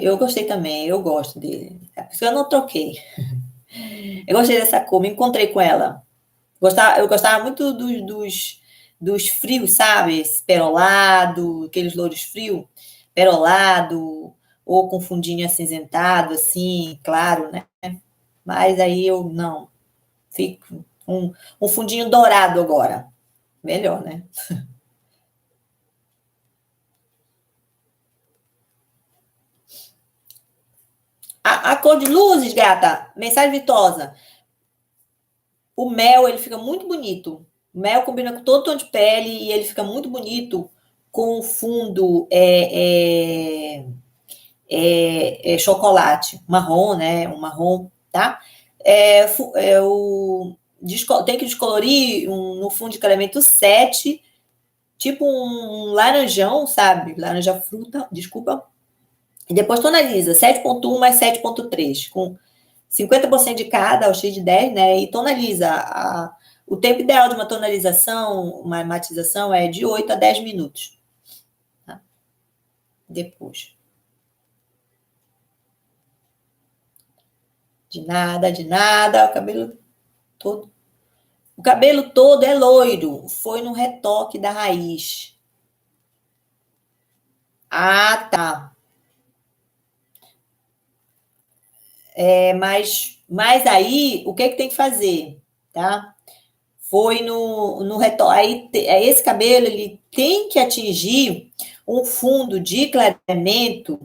Eu gostei também. Eu gosto dele. É por isso que eu não troquei. Eu gostei dessa cor. Me encontrei com ela. Eu gostava muito dos frios, sabe? Esse perolado, aqueles louros frios. Perolado, ou com fundinho acinzentado, assim, claro, né? Mas aí eu não. Fico um fundinho dourado agora. Melhor, né? A cor de luzes, gata, mensagem vitosa. O mel, ele fica muito bonito. O mel combina com todo tom de pele e ele fica muito bonito com fundo chocolate, marrom, né? Um marrom, tá? Tem que descolorir no fundo de caramento 7, tipo um laranjão, sabe? Laranja fruta, desculpa. E depois tonaliza 7.1 mais 7.3, com 50% de cada, ao X de 10, né? E tonaliza. O tempo ideal de uma tonalização, uma matização, é de 8 a 10 minutos. Tá? Depois. De nada, de nada. O cabelo todo é loiro. Foi no retoque da raiz. Ah, tá. Mas aí, o que tem que fazer? Tá? Foi no retoque. Aí, esse cabelo ele tem que atingir um fundo de clareamento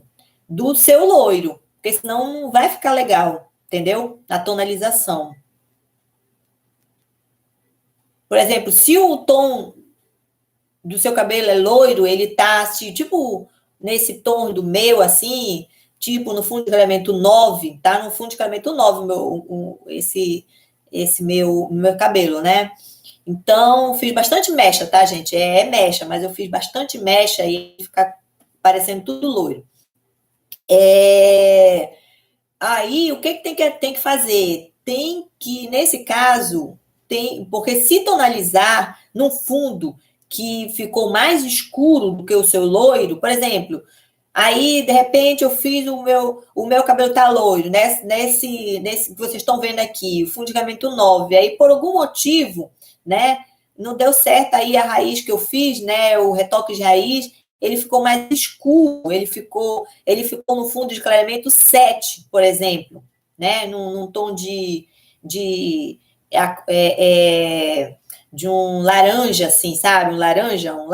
do seu loiro, porque senão não vai ficar legal, entendeu? Na tonalização. Por exemplo, se o tom do seu cabelo é loiro, ele tá assim, tipo nesse tom do meu, assim, tipo no fundo de clareamento 9, tá? No fundo de clareamento 9, esse meu cabelo, né? Então, fiz bastante mecha, tá, gente? Mecha, mas eu fiz bastante mecha e fica parecendo tudo loiro. Aí, o que tem que fazer? Tem que, nesse caso, porque se tonalizar num fundo que ficou mais escuro do que o seu loiro, por exemplo, aí, de repente, eu fiz o meu cabelo tá loiro, nesse que vocês estão vendo aqui, o fundamento 9. Aí, por algum motivo, né, não deu certo aí a raiz que eu fiz, né, o retoque de raiz, ele ficou mais escuro, ele ficou no fundo de clareamento 7, por exemplo, né, num tom de, de um laranja, assim, sabe? Um laranjão,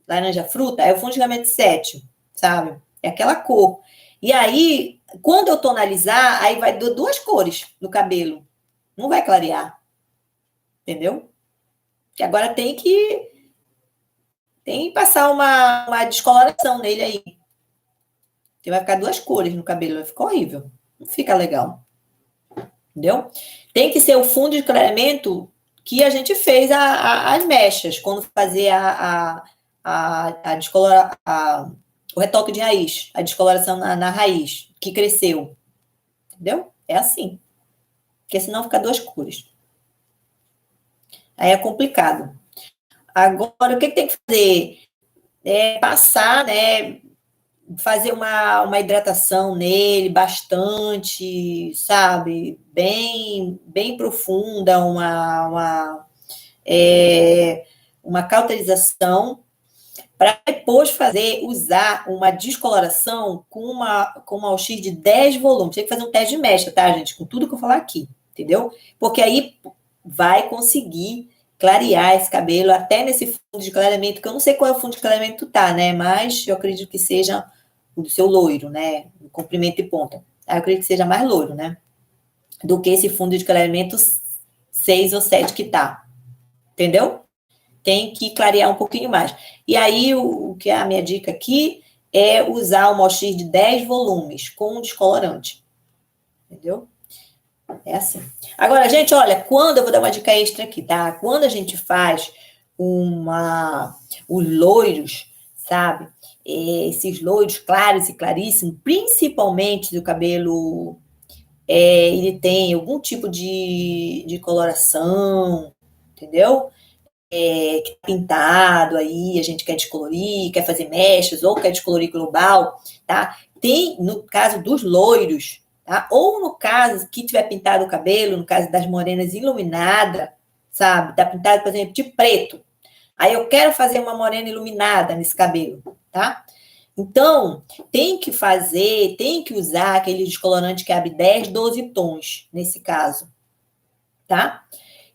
laranja fruta, é o fundo de clareamento 7, sabe? É aquela cor. E aí, quando eu tonalizar, aí vai dar 2 cores no cabelo. Não vai clarear. entendeu? Que agora tem que passar uma descoloração nele aí. Que vai ficar 2 cores no cabelo, vai ficar horrível. Não fica legal. Entendeu? Tem que ser o fundo de clareamento que a gente fez as mechas, quando fazer o retoque de raiz, a descoloração na raiz, que cresceu. Entendeu? É assim. Porque senão fica 2 cores. Aí é complicado. Agora, o que tem que fazer? É passar, né? Fazer uma hidratação nele bastante, sabe? Bem profunda, uma cauterização, para depois usar uma descoloração com uma OX de 10 volumes. Tem que fazer um teste de mecha, tá, gente? Com tudo que eu falar aqui, entendeu? Porque aí vai conseguir clarear esse cabelo até nesse fundo de clareamento, que eu não sei qual é o fundo de clareamento que tá, né? Mas eu acredito que seja o do seu loiro, né? O comprimento e ponta. Aí eu acredito que seja mais loiro, né? Do que esse fundo de clareamento 6 ou 7 que tá. Entendeu? Tem que clarear um pouquinho mais. E aí, o que é a minha dica aqui é usar uma OX de 10 volumes com um descolorante. Entendeu? É assim. Agora, gente, olha, eu vou dar uma dica extra aqui, tá? Quando a gente faz os loiros, sabe? Esses loiros claros e claríssimos, principalmente do cabelo, ele tem algum tipo de coloração, entendeu? Que tá pintado aí, a gente quer descolorir, quer fazer mechas, ou quer descolorir global, tá? Tem, no caso dos loiros, tá? Ou no caso que tiver pintado o cabelo, no caso das morenas iluminada, sabe? Tá pintado, por exemplo, de preto. Aí eu quero fazer uma morena iluminada nesse cabelo, tá? Então, tem que usar aquele descolorante que abre 10, 12 tons, nesse caso, tá?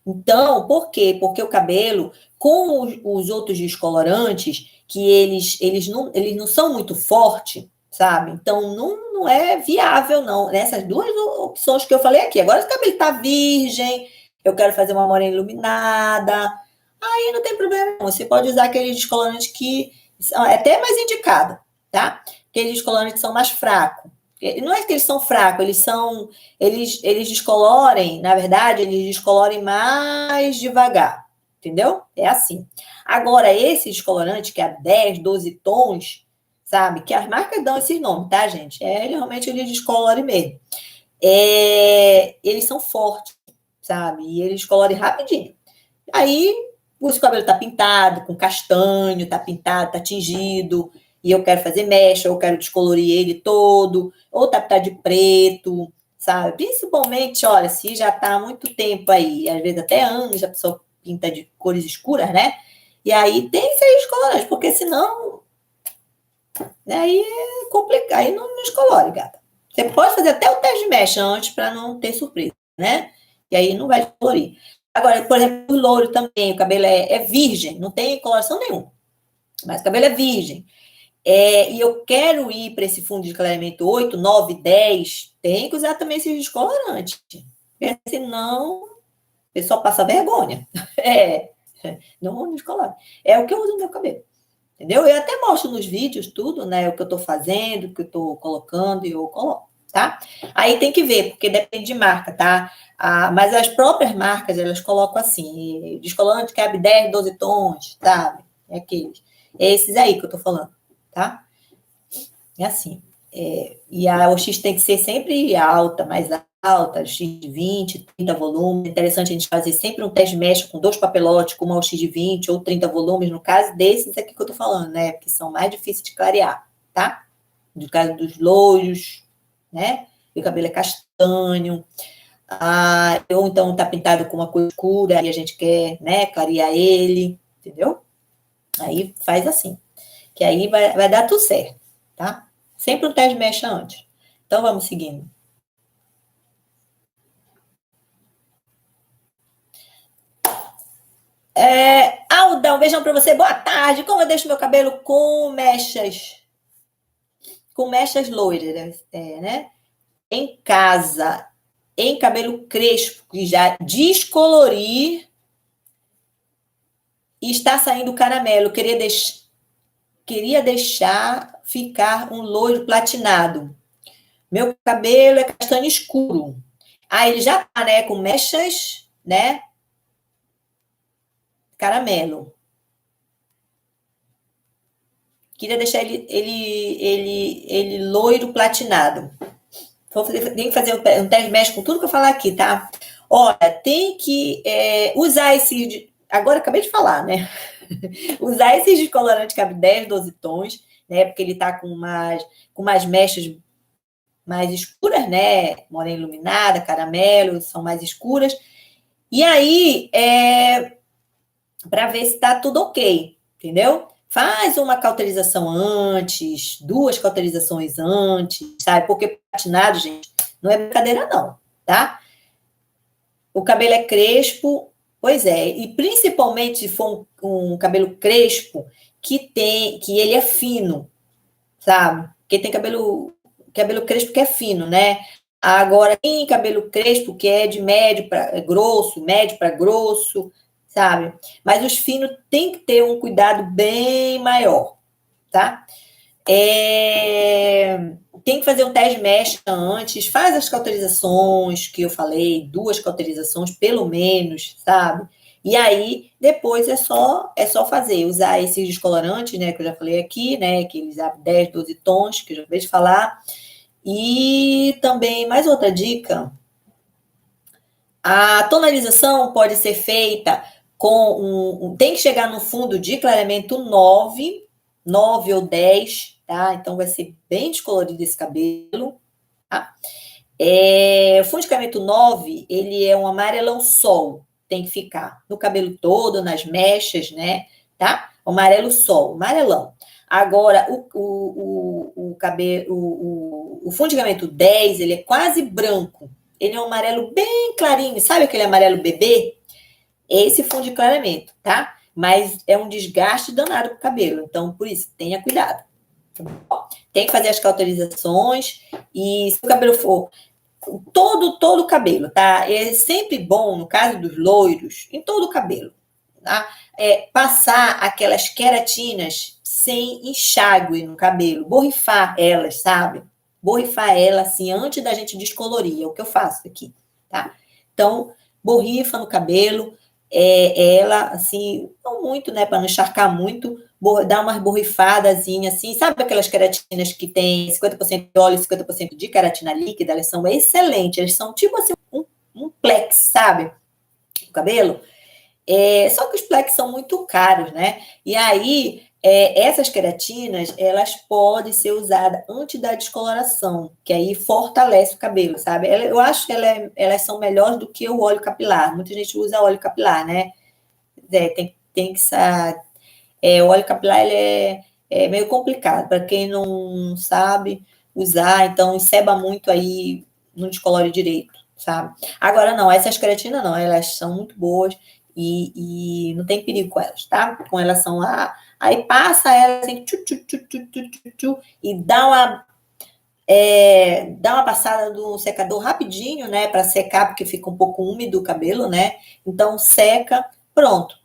Então, por quê? Porque o cabelo, com os outros descolorantes, que eles não são muito fortes, sabe? Então, não é viável, não. Nessas 2 opções que eu falei aqui. Agora, se o cabelo tá virgem, eu quero fazer uma morena iluminada, aí não tem problema não. Você pode usar aqueles descolorantes que são até mais indicado, tá? Aqueles descolorantes que são mais fracos. Não é que eles são fracos, eles descolorem, na verdade, eles descolorem mais devagar, entendeu? É assim. Agora, esse descolorante, que é 10, 12 tons, sabe? Que as marcas dão esses nomes, tá, gente? Realmente eles descolorem mesmo. Eles são fortes, sabe? E eles descolorem rapidinho. Aí, o cabelo tá pintado, com castanho, tá pintado, tá tingido, e eu quero fazer mecha, ou eu quero descolorir ele todo, ou tá pintado de preto, sabe? Principalmente, olha, se já tá há muito tempo aí, às vezes até anos, a pessoa pinta de cores escuras, né? E aí tem que ser descolorante, porque senão, né, aí é complicado, aí não descolore, gata. Você pode fazer até o teste de mecha antes para não ter surpresa, né? E aí não vai descolorir. Agora, por exemplo, o louro também, o cabelo é virgem, não tem coloração nenhuma, mas o cabelo é virgem. E eu quero ir para esse fundo de clareamento 8, 9, 10, tem que usar também esse descolorante. Porque senão, o pessoal passa vergonha. Não descolore. É o que eu uso no meu cabelo. Entendeu? Eu até mostro nos vídeos tudo, né? O que eu estou fazendo, o que eu estou colocando, e eu coloco, tá? Aí tem que ver, porque depende de marca, tá? Mas as próprias marcas, elas colocam assim, descolorante que abre 10, 12 tons, sabe? É aqueles. É esses aí que eu tô falando, tá? É assim. E a OX tem que ser sempre alta, mais alta, X de 20, 30 volumes. É interessante a gente fazer sempre um teste de mecha com 2 papelotes, com uma OX de 20 ou 30 volumes, no caso desses aqui que eu tô falando, né? Que são mais difíceis de clarear, tá? No caso dos loiros, né? E o cabelo é castanho. Ou então tá pintado com uma cor escura e a gente quer, né, clarear ele, entendeu? Aí faz assim, que aí vai dar tudo certo, tá? Sempre um teste de mecha antes. Então vamos seguindo. Alda, um beijão pra você. Boa tarde. Como eu deixo meu cabelo com mechas loiras, né? Em casa, em cabelo crespo, que já descolorir, e está saindo caramelo. Queria deixar ficar um loiro platinado. Meu cabelo é castanho escuro. Ah, ele já tá, né, com mechas, né, caramelo. Queria deixar ele loiro platinado. Tem que fazer um teste médico com tudo que eu falar aqui, tá? Olha, tem que usar esse. Agora acabei de falar, né? Usar esses descolorantes cabe 10, 12 tons, né? Porque ele tá com umas mechas mais escuras, né? Morena iluminada, caramelo, são mais escuras. E aí, para ver se tá tudo ok, entendeu? Faz uma cauterização antes, 2 cauterizações antes, sabe? Porque patinado, gente, não é brincadeira, não, tá? O cabelo é crespo, pois é, e principalmente se for um cabelo crespo que ele é fino, sabe? Porque tem cabelo crespo que é fino, né? Agora, tem cabelo crespo que é de médio para grosso, médio para grosso, sabe? Mas os finos tem que ter um cuidado bem maior, tá? Tem que fazer um teste mecha antes, faz as cauterizações que eu falei, 2 cauterizações pelo menos, sabe? E aí, depois é só fazer, usar esses descolorantes, né, que eu já falei aqui, né, que eles abrem 10, 12 tons, que eu já acabei de falar. E também, mais outra dica, a tonalização pode ser feita com tem que chegar no fundo de clareamento 9 ou 10, tá? Então vai ser bem descolorido esse cabelo, tá? O fundo de clareamento 9, ele é um amarelão sol, tem que ficar no cabelo todo, nas mechas, né? Tá? O amarelo sol, amarelão. Agora, o cabelo, o fundo de clareamento 10, ele é quase branco. Ele é um amarelo bem clarinho, sabe aquele amarelo bebê? Esse fundo de clareamento, tá? Mas é um desgaste danado pro cabelo, então por isso, tenha cuidado. Tá bom? Tem que fazer as cauterizações e se o cabelo for todo o cabelo, tá? É sempre bom, no caso dos loiros, em todo o cabelo, tá? Passar aquelas queratinas sem enxágue no cabelo, borrifar elas, sabe? Borrifar ela assim antes da gente descolorir, é o que eu faço aqui, tá? Então, borrifa no cabelo, ela assim, não muito, né, para não encharcar muito, dá umas borrifadazinhas assim, sabe aquelas queratinas que tem 50% de óleo e 50% de queratina líquida? Elas são excelentes, elas são tipo assim um plex, sabe? O cabelo. Só que os plex são muito caros, né? E aí, essas queratinas, elas podem ser usadas antes da descoloração, que aí fortalece o cabelo, sabe? Eu acho que elas são melhores do que o óleo capilar. Muita gente usa óleo capilar, né? Tem que o óleo capilar ele é meio complicado para quem não sabe usar, então enceba muito aí, não descolore direito, sabe? Agora não, essas queratinas não, elas são muito boas e não tem perigo com elas, tá? Com relação a. Aí passa elas assim, e dá uma passada do secador rapidinho, né? Para secar, porque fica um pouco úmido o cabelo, né? Então seca, pronto.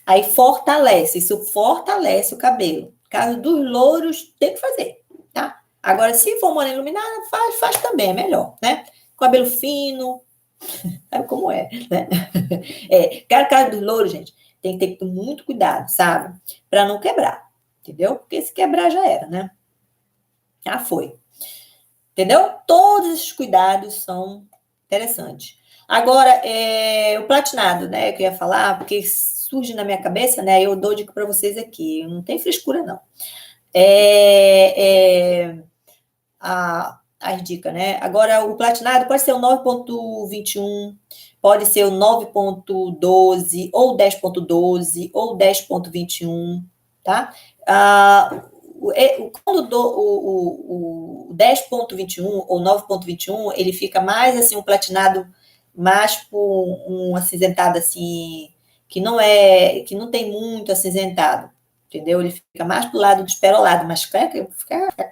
Aí fortalece, isso fortalece o cabelo. Caso dos louros, tem que fazer, tá? Agora, se for morena iluminada, faz também, é melhor, né? Cabelo fino, sabe como é, né? Caso dos louros, gente, tem que ter muito cuidado, sabe? Para não quebrar, entendeu? Porque se quebrar já era, né? Já foi. Entendeu? Todos esses cuidados são interessantes. Agora, o platinado, né, que eu ia falar, porque surge na minha cabeça, né, eu dou dica para vocês aqui, não tem frescura, não. As dicas, né? Agora, o platinado pode ser o 9.21, pode ser o 9.12, ou 10.12, ou 10.21, tá? Quando o 10.21 ou 9.21, ele fica mais assim, um platinado mais por um acinzentado assim, que não tem muito acinzentado, entendeu? Ele fica mais pro lado do esperolado, mas fica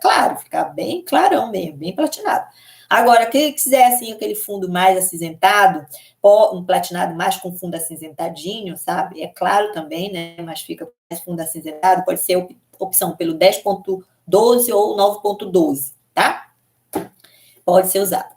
claro, fica bem clarão mesmo, bem platinado. Agora, quem quiser, assim, aquele fundo mais acinzentado, um platinado mais com fundo acinzentadinho, sabe? É claro também, né? Mas fica mais fundo acinzentado, pode ser opção pelo 10.12 ou 9.12, tá? Pode ser usado.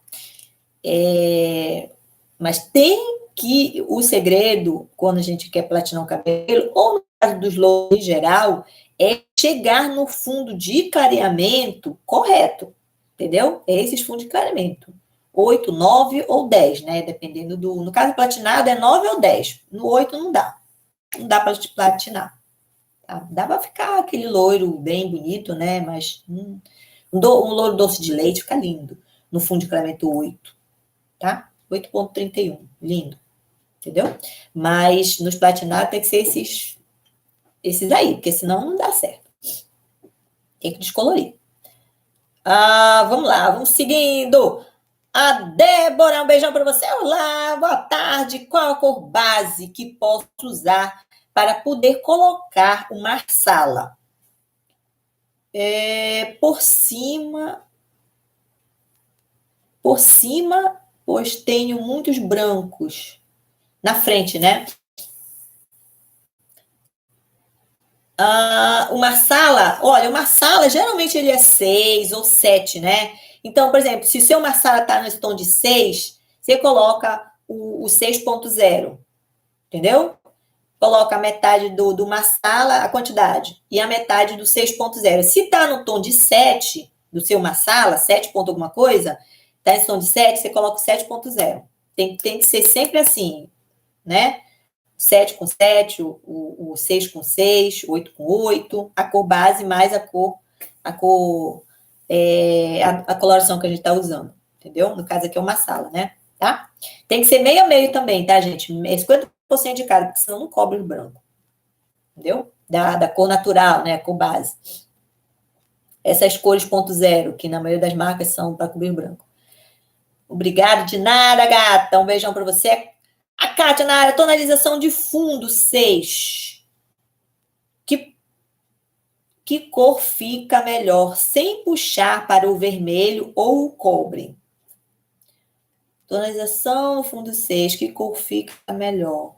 Mas tem que, o segredo, quando a gente quer platinar o cabelo, ou no caso dos louros em geral, é chegar no fundo de clareamento correto, entendeu? É esses fundos de clareamento. 8, 9 ou 10, né? Dependendo do... No caso platinado é 9 ou 10. No 8 não dá. Não dá para platinar. Tá? Dá para ficar aquele loiro bem bonito, né? Mas um loiro doce de leite fica lindo. No fundo de clareamento 8, tá? 8.31, lindo, entendeu? Mas nos platinados tem que ser esses aí, porque senão não dá certo. Tem que descolorir. Vamos lá, vamos seguindo. A Débora, um beijão para você. Olá, boa tarde. Qual a cor base que posso usar para poder colocar o marsala? Por cima, pois tenho muitos brancos. Na frente, né? Uma sala, olha, uma sala geralmente ele é 6 ou 7, né? Então, por exemplo, se o seu sala está no tom de 6, você coloca o 6.0, entendeu? Coloca a metade do sala, a quantidade, e a metade do 6.0. Se está no tom de 7, do seu sala, 7 ponto alguma coisa, está em tom de 7, você coloca o 7.0. Tem que ser sempre assim, né? 7 com 7, o 6 com 6, 8 com 8, a cor base mais a coloração que a gente está usando, entendeu? No caso aqui é uma sala, né? Tá? Tem que ser meio a meio também, tá, gente? 50% de cada, porque senão não cobre o branco, entendeu? Da cor natural, né? A cor base. Essas cores ponto zero, que na maioria das marcas são para cobrir o branco. Obrigado de nada, gata. Um beijão para você. A Kátia na área, tonalização de fundo 6. Que cor fica melhor sem puxar para o vermelho ou o cobre? Tonalização, fundo 6. Que cor fica melhor?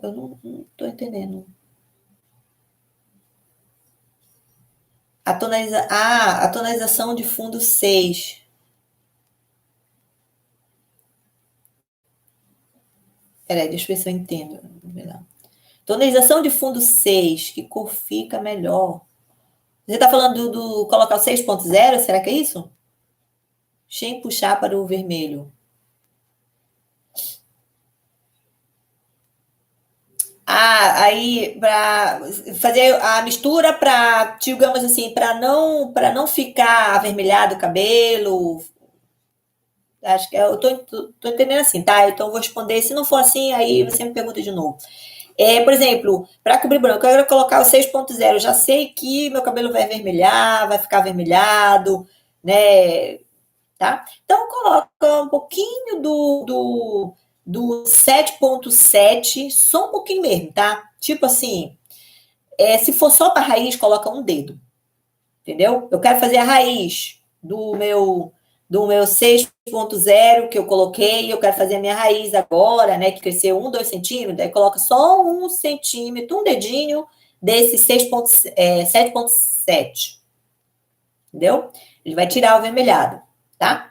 Eu não estou entendendo. A tonalização de fundo 6. Peraí, deixa eu ver se eu entendo. Tonalização de fundo 6. Que cor fica melhor? Você está falando do colocar o 6.0? Será que é isso? Sem puxar para o vermelho. Aí para fazer a mistura para, digamos assim, para não ficar avermelhado o cabelo. Acho que eu tô entendendo assim, tá? Então eu vou responder. Se não for assim, aí você me pergunta de novo. Por exemplo, para cobrir branco, eu quero colocar o 6.0. Já sei que meu cabelo vai avermelhar, vai ficar avermelhado, né? Tá? Então coloca um pouquinho do 7.7, só um pouquinho mesmo, tá? Tipo assim, se for só para raiz, coloca um dedo, entendeu? Eu quero fazer a raiz do meu 6.0 que eu coloquei, eu quero fazer a minha raiz agora, né, que cresceu 2 centímetros, daí coloca só 1 centímetro, um dedinho desse 7.7, entendeu? Ele vai tirar o vermelhado, tá?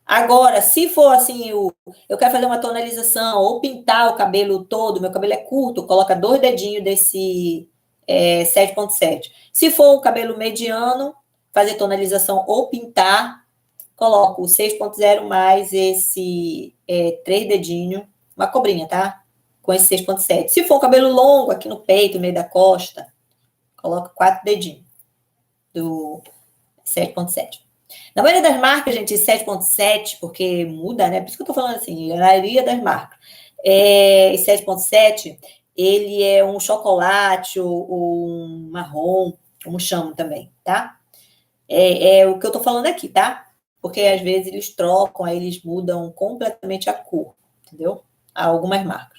Agora, se for assim, eu quero fazer uma tonalização ou pintar o cabelo todo, meu cabelo é curto, coloca 2 dedinhos desse 7.7. Se for o cabelo mediano, fazer tonalização ou pintar, coloco o 6.0 mais esse 3 dedinhos, uma cobrinha, tá? Com esse 6.7. Se for o cabelo longo, aqui no peito, no meio da costa, coloca 4 dedinhos do 7.7. Na maioria das marcas, gente, 7.7, porque muda, né? Por isso que eu tô falando assim, a maioria das marcas. 7.7, ele é um chocolate ou um marrom, como chamam também, tá? É o que eu tô falando aqui, tá? Porque às vezes eles trocam, aí eles mudam completamente a cor, entendeu? Há algumas marcas.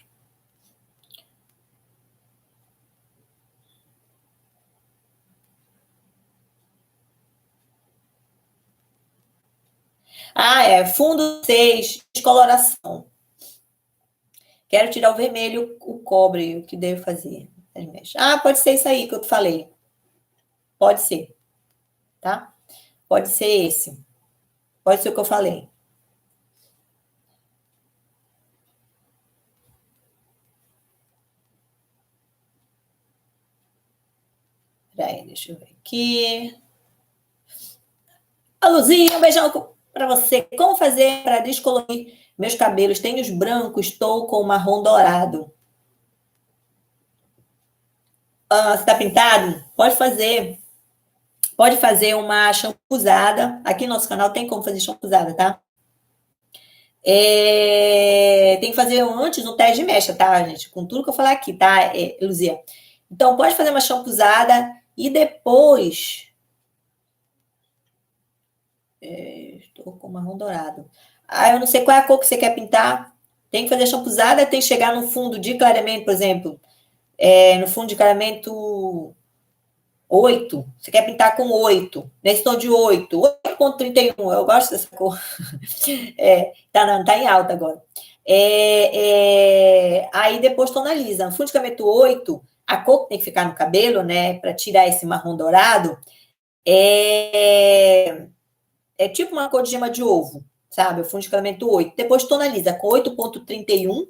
Ah, é. Fundo 6, descoloração. Quero tirar o vermelho, o cobre, o que devo fazer? Ah, pode ser isso aí que eu te falei. Pode ser, tá? Pode ser esse. Pode ser o que eu falei. Peraí, deixa eu ver aqui. A Luzia, um beijão para você. Como fazer para descolorir meus cabelos? Tenho os brancos, estou com marrom dourado. Ah, você tá pintado? Pode fazer. Pode fazer uma shampoozada. Aqui no nosso canal tem como fazer shampoozada, tá? Tem que fazer antes um teste de mecha, tá, gente? Com tudo que eu falar aqui, tá, Luzia? Então, pode fazer uma shampoozada e depois. Estou com marrom dourado. Ah, eu não sei qual é a cor que você quer pintar. Tem que fazer shampoozada, tem que chegar no fundo de clareamento, por exemplo. No fundo de clareamento 8. Você quer pintar com 8. Nesse tom de 8. 8,31. Eu gosto dessa cor. Tá em alta agora. Aí depois tonaliza. No fundo de clareamento 8, a cor que tem que ficar no cabelo, né? Para tirar esse marrom dourado, é tipo uma cor de gema de ovo, sabe? O fundo de clareamento 8. Depois tonaliza com 8,31,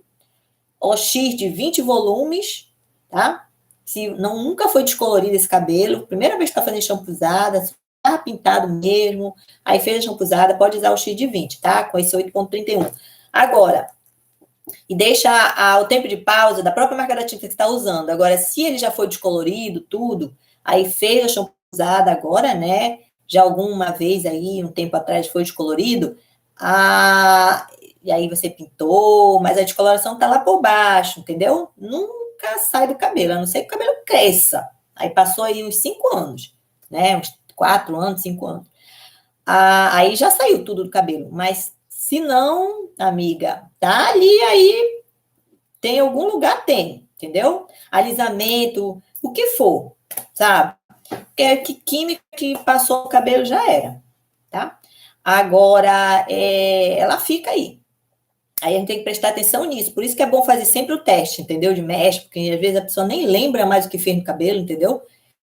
OX de 20 volumes, tá? Se não, nunca foi descolorido esse cabelo, primeira vez que tá fazendo shampoozada, se tá pintado mesmo, aí fez a shampoozada, pode usar o X de 20, tá? Com esse 8,31. Agora, e deixa o tempo de pausa da própria marca da tinta que você está usando. Agora, se ele já foi descolorido, tudo, aí fez a shampoozada agora, né? Já alguma vez aí, um tempo atrás, foi descolorido, e aí você pintou, mas a descoloração tá lá por baixo, entendeu? Nunca sai do cabelo, a não ser que o cabelo cresça. Aí passou aí uns 5 anos, né? Uns 4 anos, 5 anos. Aí já saiu tudo do cabelo, mas se não, amiga, tá ali, aí tem algum lugar, tem, entendeu? Alisamento, o que for, sabe? Que química que passou o cabelo já era, tá? Agora, ela fica aí. Aí a gente tem que prestar atenção nisso. Por isso que é bom fazer sempre o teste, entendeu? De mesh, porque às vezes a pessoa nem lembra mais o que fez no cabelo, entendeu?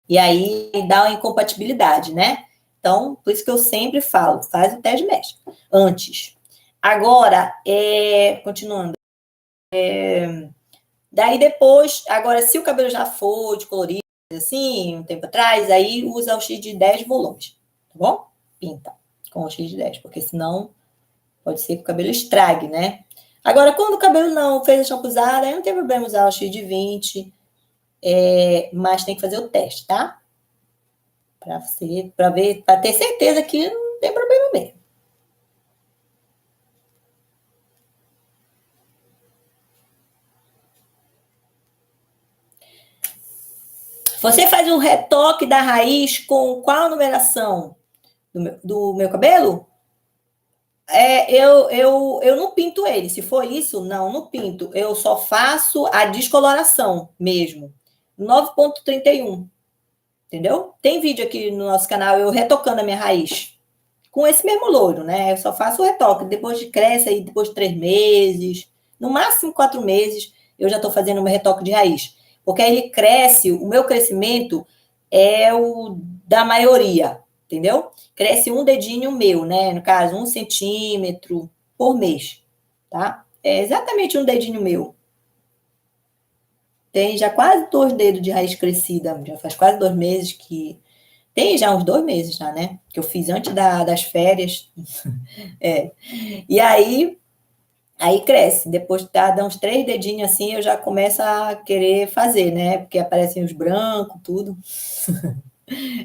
E aí dá uma incompatibilidade, né? Então, por isso que eu sempre falo, faz o teste de mesh antes. Agora, continuando. Daí depois, agora, se o cabelo já for de colorido, assim, um tempo atrás, aí usa o X de 10 volumes, tá bom? Pinta com o X de 10, porque senão pode ser que o cabelo estrague, né? Agora, quando o cabelo não fez a shampoozada, aí não tem problema usar o X de 20, mas tem que fazer o teste, tá? Para ver, para ter certeza que não tem problema mesmo. Você faz um retoque da raiz com qual numeração do meu cabelo? Eu não pinto ele. Se for isso, não pinto. Eu só faço a descoloração mesmo. 9,31. Entendeu? Tem vídeo aqui no nosso canal eu retocando a minha raiz. Com esse mesmo louro, né? Eu só faço o retoque. Depois de cresce aí, depois de 3 meses, no máximo 4 meses, eu já estou fazendo o meu retoque de raiz. Porque aí ele cresce, o meu crescimento é o da maioria, entendeu? Cresce um dedinho meu, né? No caso, 1 centímetro por mês, tá? É exatamente um dedinho meu. Tem já quase 2 dedos de raiz crescida, já faz quase 2 meses que. Tem já uns 2 meses já, né? Que eu fiz antes das férias. E aí cresce. Depois dá uns 3 dedinhos assim, eu já começo a querer fazer, né? Porque aparecem os brancos, tudo.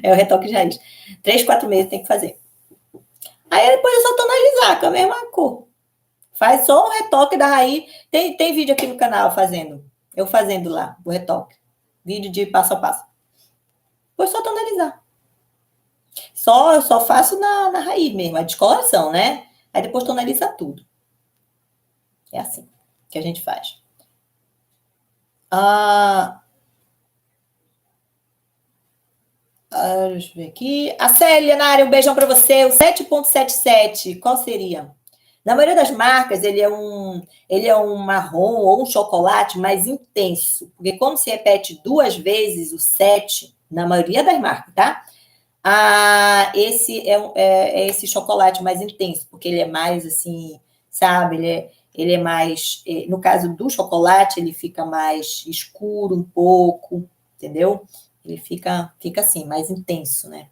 É o retoque de raiz. 3, 4 meses tem que fazer. Aí depois é só tonalizar com a mesma cor. Faz só um retoque da raiz. Tem vídeo aqui no canal fazendo. Eu fazendo lá, o retoque. Vídeo de passo a passo. Depois só tonalizar. Eu só faço na raiz mesmo, a descoloração, né? Aí depois tonaliza tudo. É assim que a gente faz. Deixa eu ver aqui. A Célia, na área, um beijão para você. O 7,77, qual seria? Na maioria das marcas, ele é um marrom ou um chocolate mais intenso. Porque quando se repete 2 vezes o 7, na maioria das marcas, tá? Esse é esse chocolate mais intenso, porque ele é mais assim, sabe? Ele é mais. No caso do chocolate, ele fica mais escuro um pouco, entendeu? Ele fica assim, mais intenso, né?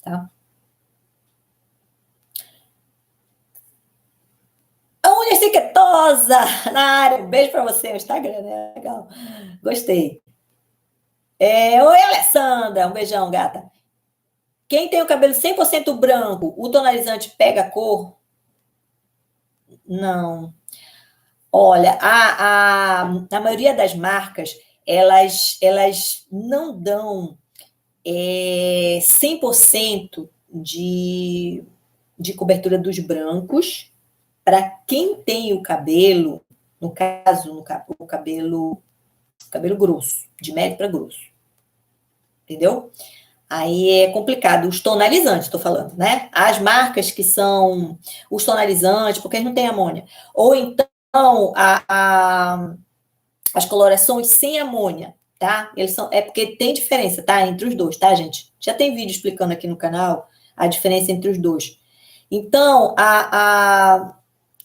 Tá? A unha secretosa na área. Um beijo para você, o Instagram, né? Legal. Gostei. Oi, Alessandra. Um beijão, gata. Quem tem o cabelo 100% branco, o tonalizante pega a cor? Não. Olha, a maioria das marcas, elas não dão 100% de cobertura dos brancos para quem tem o cabelo, no caso, o cabelo grosso, de médio para grosso, entendeu? Aí é complicado. Os tonalizantes, estou falando, né? As marcas que são os tonalizantes, porque eles não têm amônia. Ou então as colorações sem amônia, tá? É porque tem diferença, tá? Entre os dois, tá, gente? Já tem vídeo explicando aqui no canal a diferença entre os dois. Então,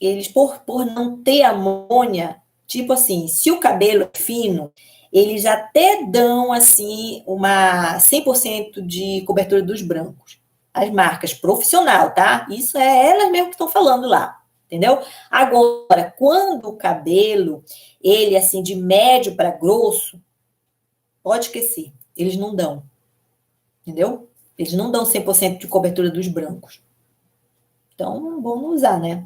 eles, por não ter amônia, tipo assim, se o cabelo é fino, eles até dão, assim, uma 100% de cobertura dos brancos. As marcas profissional, tá? Isso é elas mesmo que estão falando lá, entendeu? Agora, quando o cabelo, ele, assim, de médio para grosso, pode esquecer, eles não dão, entendeu? Eles não dão 100% de cobertura dos brancos. Então, bom não usar, né?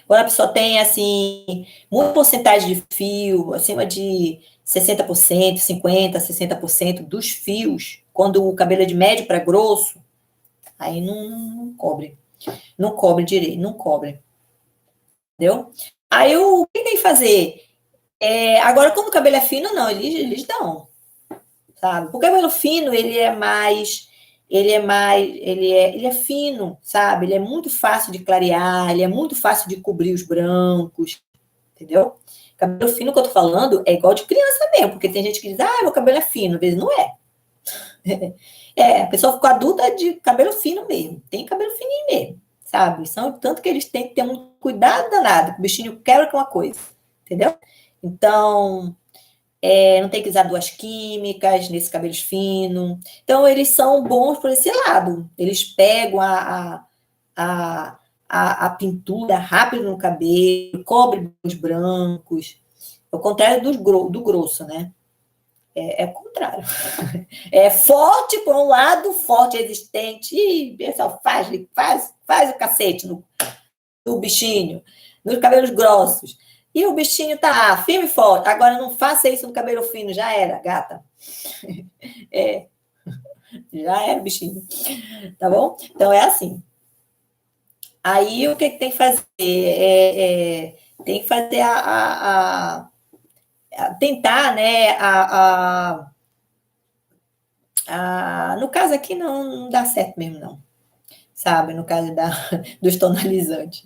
Quando a pessoa tem, assim, muita porcentagem de fio, acima de 60%, 50%, 60% dos fios, quando o cabelo é de médio para grosso, aí não cobre. Não cobre direito, não cobre. Entendeu? Aí o que tem que fazer? Agora, quando o cabelo é fino, não, eles dão, sabe? O cabelo fino, ele é fino, sabe? Ele é muito fácil de clarear, ele é muito fácil de cobrir os brancos, entendeu? Cabelo fino que eu tô falando é igual de criança mesmo, porque tem gente que diz, meu cabelo é fino, às vezes não é. A pessoa ficou adulta de cabelo fino mesmo, tem cabelo fininho mesmo, sabe? Tanto que eles têm que ter um cuidado danado, que o bichinho quebra com uma coisa, entendeu? Então, não tem que usar duas químicas nesse cabelo fino. Então, eles são bons por esse lado. Eles pegam a pintura rápido no cabelo, cobre os brancos. Ao contrário do grosso, né? É o contrário. É forte por um lado, forte, resistente. Ih, pessoal, faz o cacete no bichinho, nos cabelos grossos. E o bichinho tá firme e forte. Agora não faça isso no cabelo fino, já era, gata. Já era, bichinho. Tá bom? Então é assim. Aí o que tem que fazer? Tem que fazer tentar, né? No caso aqui não dá certo mesmo, não. Sabe? No caso dos tonalizantes.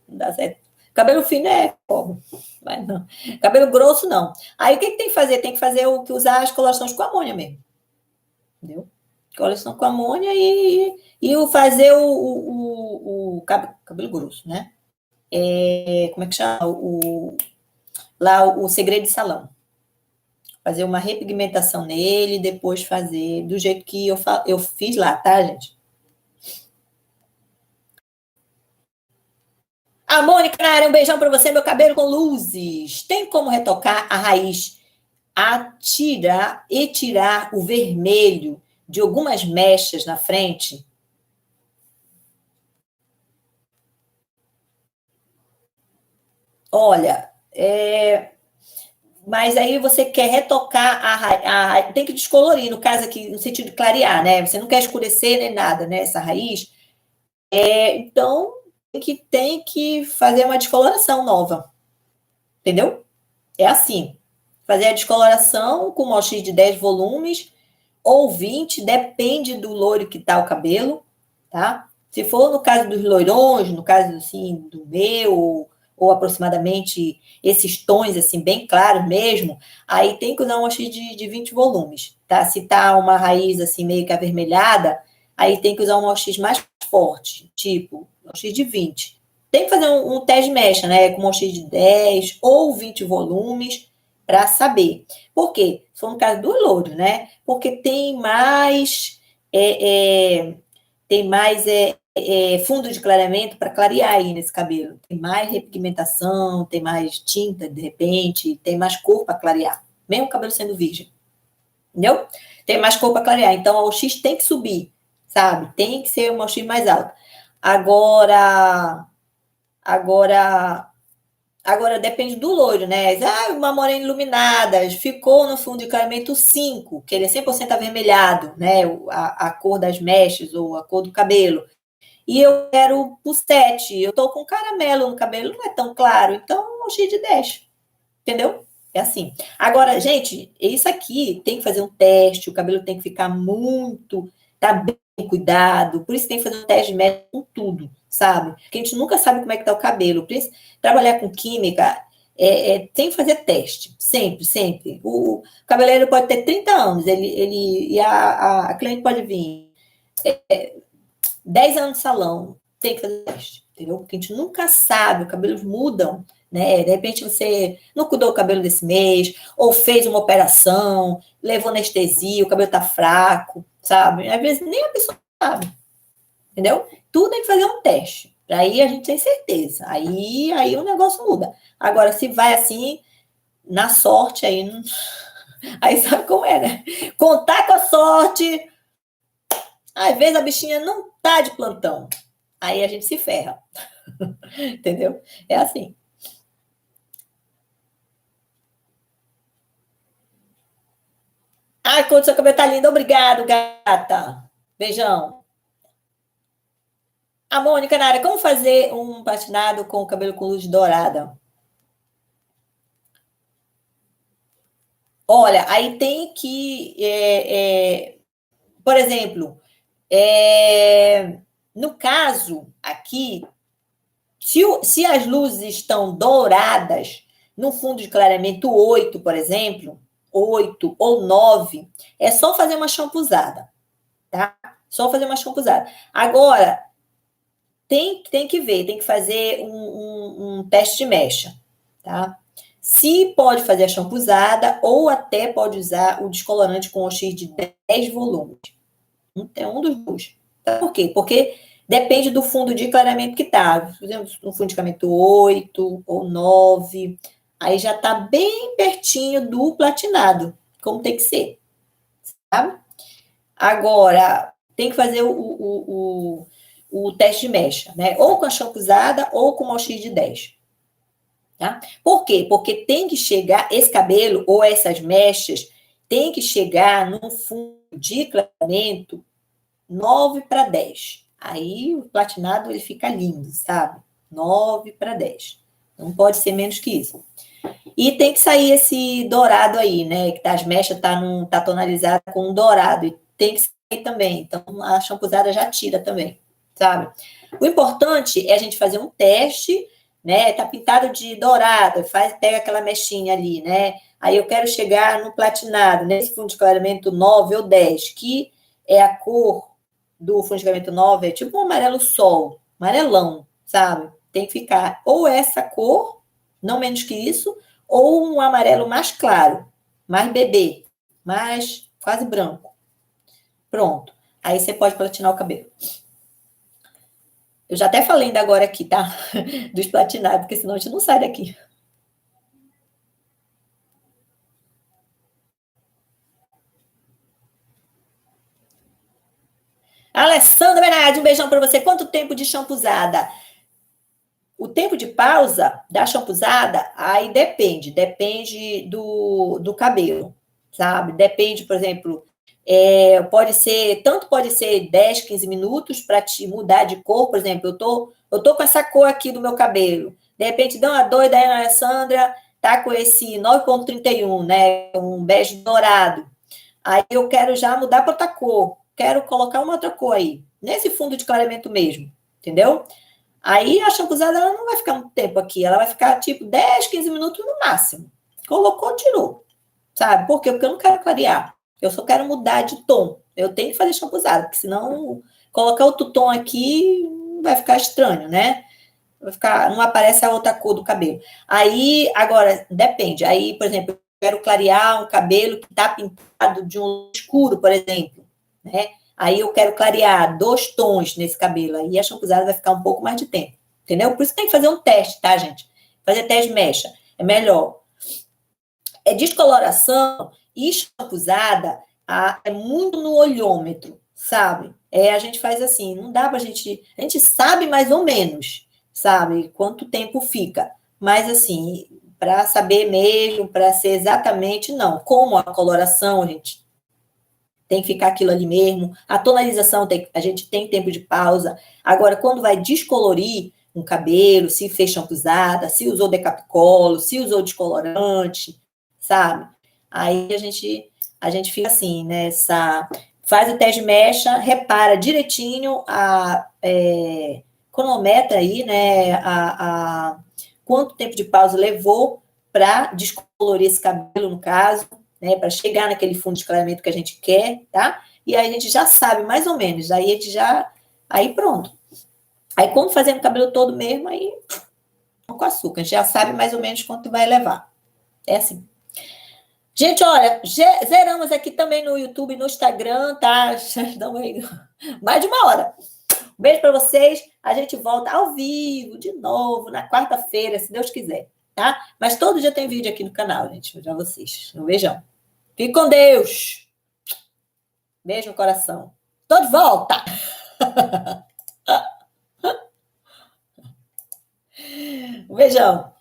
Não dá certo. Cabelo fino é como? Mas não. Cabelo grosso, não. Aí o que tem que fazer? Tem que fazer usar as colorações com amônia mesmo. Entendeu? Coloração com amônia e fazer o cabelo grosso, né? Como é que chama? Lá o segredo de salão. Fazer uma repigmentação nele, depois fazer do jeito que eu fiz lá, tá, gente? A Mônica na área, um beijão para você, meu cabelo com luzes. Tem como retocar a raiz tirar o vermelho de algumas mechas na frente? Olha, mas aí você quer retocar tem que descolorir, no caso aqui, no sentido de clarear, né? Você não quer escurecer nem nada, né? Essa raiz. Então, tem que fazer uma descoloração nova. Entendeu? É assim. Fazer a descoloração com um OX de 10 volumes, ou 20, depende do loiro que tá o cabelo, tá? Se for no caso dos loirões, no caso, assim, do meu, ou aproximadamente esses tons, assim, bem claros mesmo, aí tem que usar um OX de 20 volumes, tá? Se tá uma raiz, assim, meio que avermelhada, aí tem que usar um OX mais forte, tipo, OX de 20. Tem que fazer um teste de mecha, né? Com um OX de 10 ou 20 volumes, para saber. Por quê? Se for no caso do louro, né? Porque tem mais fundo de clareamento para clarear aí nesse cabelo. Tem mais repigmentação, tem mais tinta, de repente, tem mais cor para clarear, mesmo o cabelo sendo virgem. Entendeu? Tem mais cor para clarear. Então, o X tem que subir, sabe? Tem que ser uma X mais alta. Agora, depende do loiro, né? Uma morena iluminada, ficou no fundo de clareamento 5, que ele é 100% avermelhado, né? A cor das mechas ou a cor do cabelo. E eu quero o 7, eu tô com caramelo no cabelo, não é tão claro, então eu cheio de 10, entendeu? É assim. Agora, gente, isso aqui tem que fazer um teste, o cabelo tem que ficar muito, tá bem cuidado, por isso tem que fazer um teste de médico com tudo, sabe? Porque a gente nunca sabe como é que tá o cabelo. Trabalhar com química tem que fazer teste, sempre, sempre. O cabeleireiro pode ter 30 anos, e a cliente pode vir 10 anos de salão, tem que fazer teste, entendeu? Porque a gente nunca sabe, os cabelos mudam, né? De repente você não cuidou o cabelo desse mês, ou fez uma operação, levou anestesia, o cabelo tá fraco, sabe? Às vezes nem a pessoa sabe, entendeu? Tudo tem que fazer um teste. Aí a gente tem certeza. Aí o negócio muda. Agora, se vai assim, na sorte, aí sabe como é, né? Contar com a sorte. Às vezes a bichinha não tá de plantão. Aí a gente se ferra. Entendeu? É assim. Ai, quando seu cabelo tá lindo. Obrigado, gata. Beijão. A Mônica, na área, como fazer um patinado com o cabelo com luz dourada? Olha, aí tem que, por exemplo, no caso aqui, se as luzes estão douradas, no fundo de clareamento 8, por exemplo, 8 ou 9, é só fazer uma champuzada, tá? Só fazer uma champuzada. Agora, tem que ver, tem que fazer um teste de mecha, tá? Se pode fazer a champuzada ou até pode usar o descolorante com o X de 10 volumes. É um dos dois. Tá? Por quê? Porque depende do fundo de clareamento que tá. Por exemplo, no fundo de clareamento 8 ou 9, aí já tá bem pertinho do platinado, como tem que ser. Tá? Agora, tem que fazer o teste de mecha, né? Ou com a champuzada ou com o X de 10. Tá? Por quê? Porque tem que chegar, esse cabelo ou essas mechas, tem que chegar no fundo de clareamento 9 para 10. Aí o platinado ele fica lindo, sabe? 9 para 10. Não pode ser menos que isso. E tem que sair esse dourado aí, né? Que as mechas tá tonalizada com um dourado. E tem que sair também. Então a champuzada já tira também, sabe? O importante é a gente fazer um teste, né? Tá pintado de dourado, pega aquela mechinha ali, né? Aí eu quero chegar no platinado, nesse fundo de clareamento 9 ou 10, que é a cor do fundo de clareamento 9, é tipo um amarelo sol, amarelão, sabe? Tem que ficar ou essa cor, não menos que isso, ou um amarelo mais claro, mais bebê, mais quase branco. Pronto. Aí você pode platinar o cabelo. Eu já até falei ainda agora aqui, tá? Dos platinados, porque senão a gente não sai daqui. Alessandra Bernardi, um beijão para você. Quanto tempo de champuzada? O tempo de pausa da champuzada, aí depende do cabelo, sabe? Depende, por exemplo, pode ser 10, 15 minutos para te mudar de cor, por exemplo, eu tô com essa cor aqui do meu cabelo, de repente dá uma doida aí na Alessandra, tá com esse 9,31, né? Um bege dourado. Aí eu quero já mudar para outra cor. Quero colocar uma outra cor aí. Nesse fundo de clareamento mesmo. Entendeu? Aí a shampoozada ela não vai ficar muito tempo aqui. Ela vai ficar tipo 10, 15 minutos no máximo. Colocou, tirou. Sabe? Por quê? Porque eu não quero clarear. Eu só quero mudar de tom. Eu tenho que fazer shampoozada, porque senão colocar outro tom aqui vai ficar estranho, né? Vai ficar, não aparece a outra cor do cabelo. Aí, agora, depende. Aí, por exemplo, eu quero clarear um cabelo que está pintado de um escuro, por exemplo, né? Aí eu quero clarear 2 tons nesse cabelo. Aí a shampoozada vai ficar um pouco mais de tempo, entendeu? Por isso tem que fazer um teste, tá, gente? Fazer teste mecha. É melhor. É descoloração e shampoozada é muito no olhômetro, sabe? A gente faz assim, não dá pra gente. A gente sabe mais ou menos, sabe? Quanto tempo fica. Mas assim, para saber mesmo, para ser exatamente, não. Como a coloração, a gente tem que ficar aquilo ali mesmo. A tonalização, a gente tem tempo de pausa. Agora, quando vai descolorir um cabelo, se fez shampoozada, se usou decapicolo, se usou descolorante, sabe? Aí a gente fica assim, nessa. Faz o teste de mecha, repara direitinho cronometra aí, né? Quanto tempo de pausa levou para descolorir esse cabelo, no caso, né? Para chegar naquele fundo de clareamento que a gente quer, tá? E aí a gente já sabe mais ou menos. Aí a gente já. Aí pronto. Aí, quando fazendo o cabelo todo mesmo, aí com açúcar. A gente já sabe mais ou menos quanto vai levar. É assim. Gente, olha, zeramos aqui também no YouTube e no Instagram, tá? Mais de 1 hora. Um beijo para vocês. A gente volta ao vivo de novo na quarta-feira, se Deus quiser, tá? Mas todo dia tem vídeo aqui no canal, gente, para vocês. Um beijão. Fique com Deus. Beijo no coração. Tô de volta. Um beijão.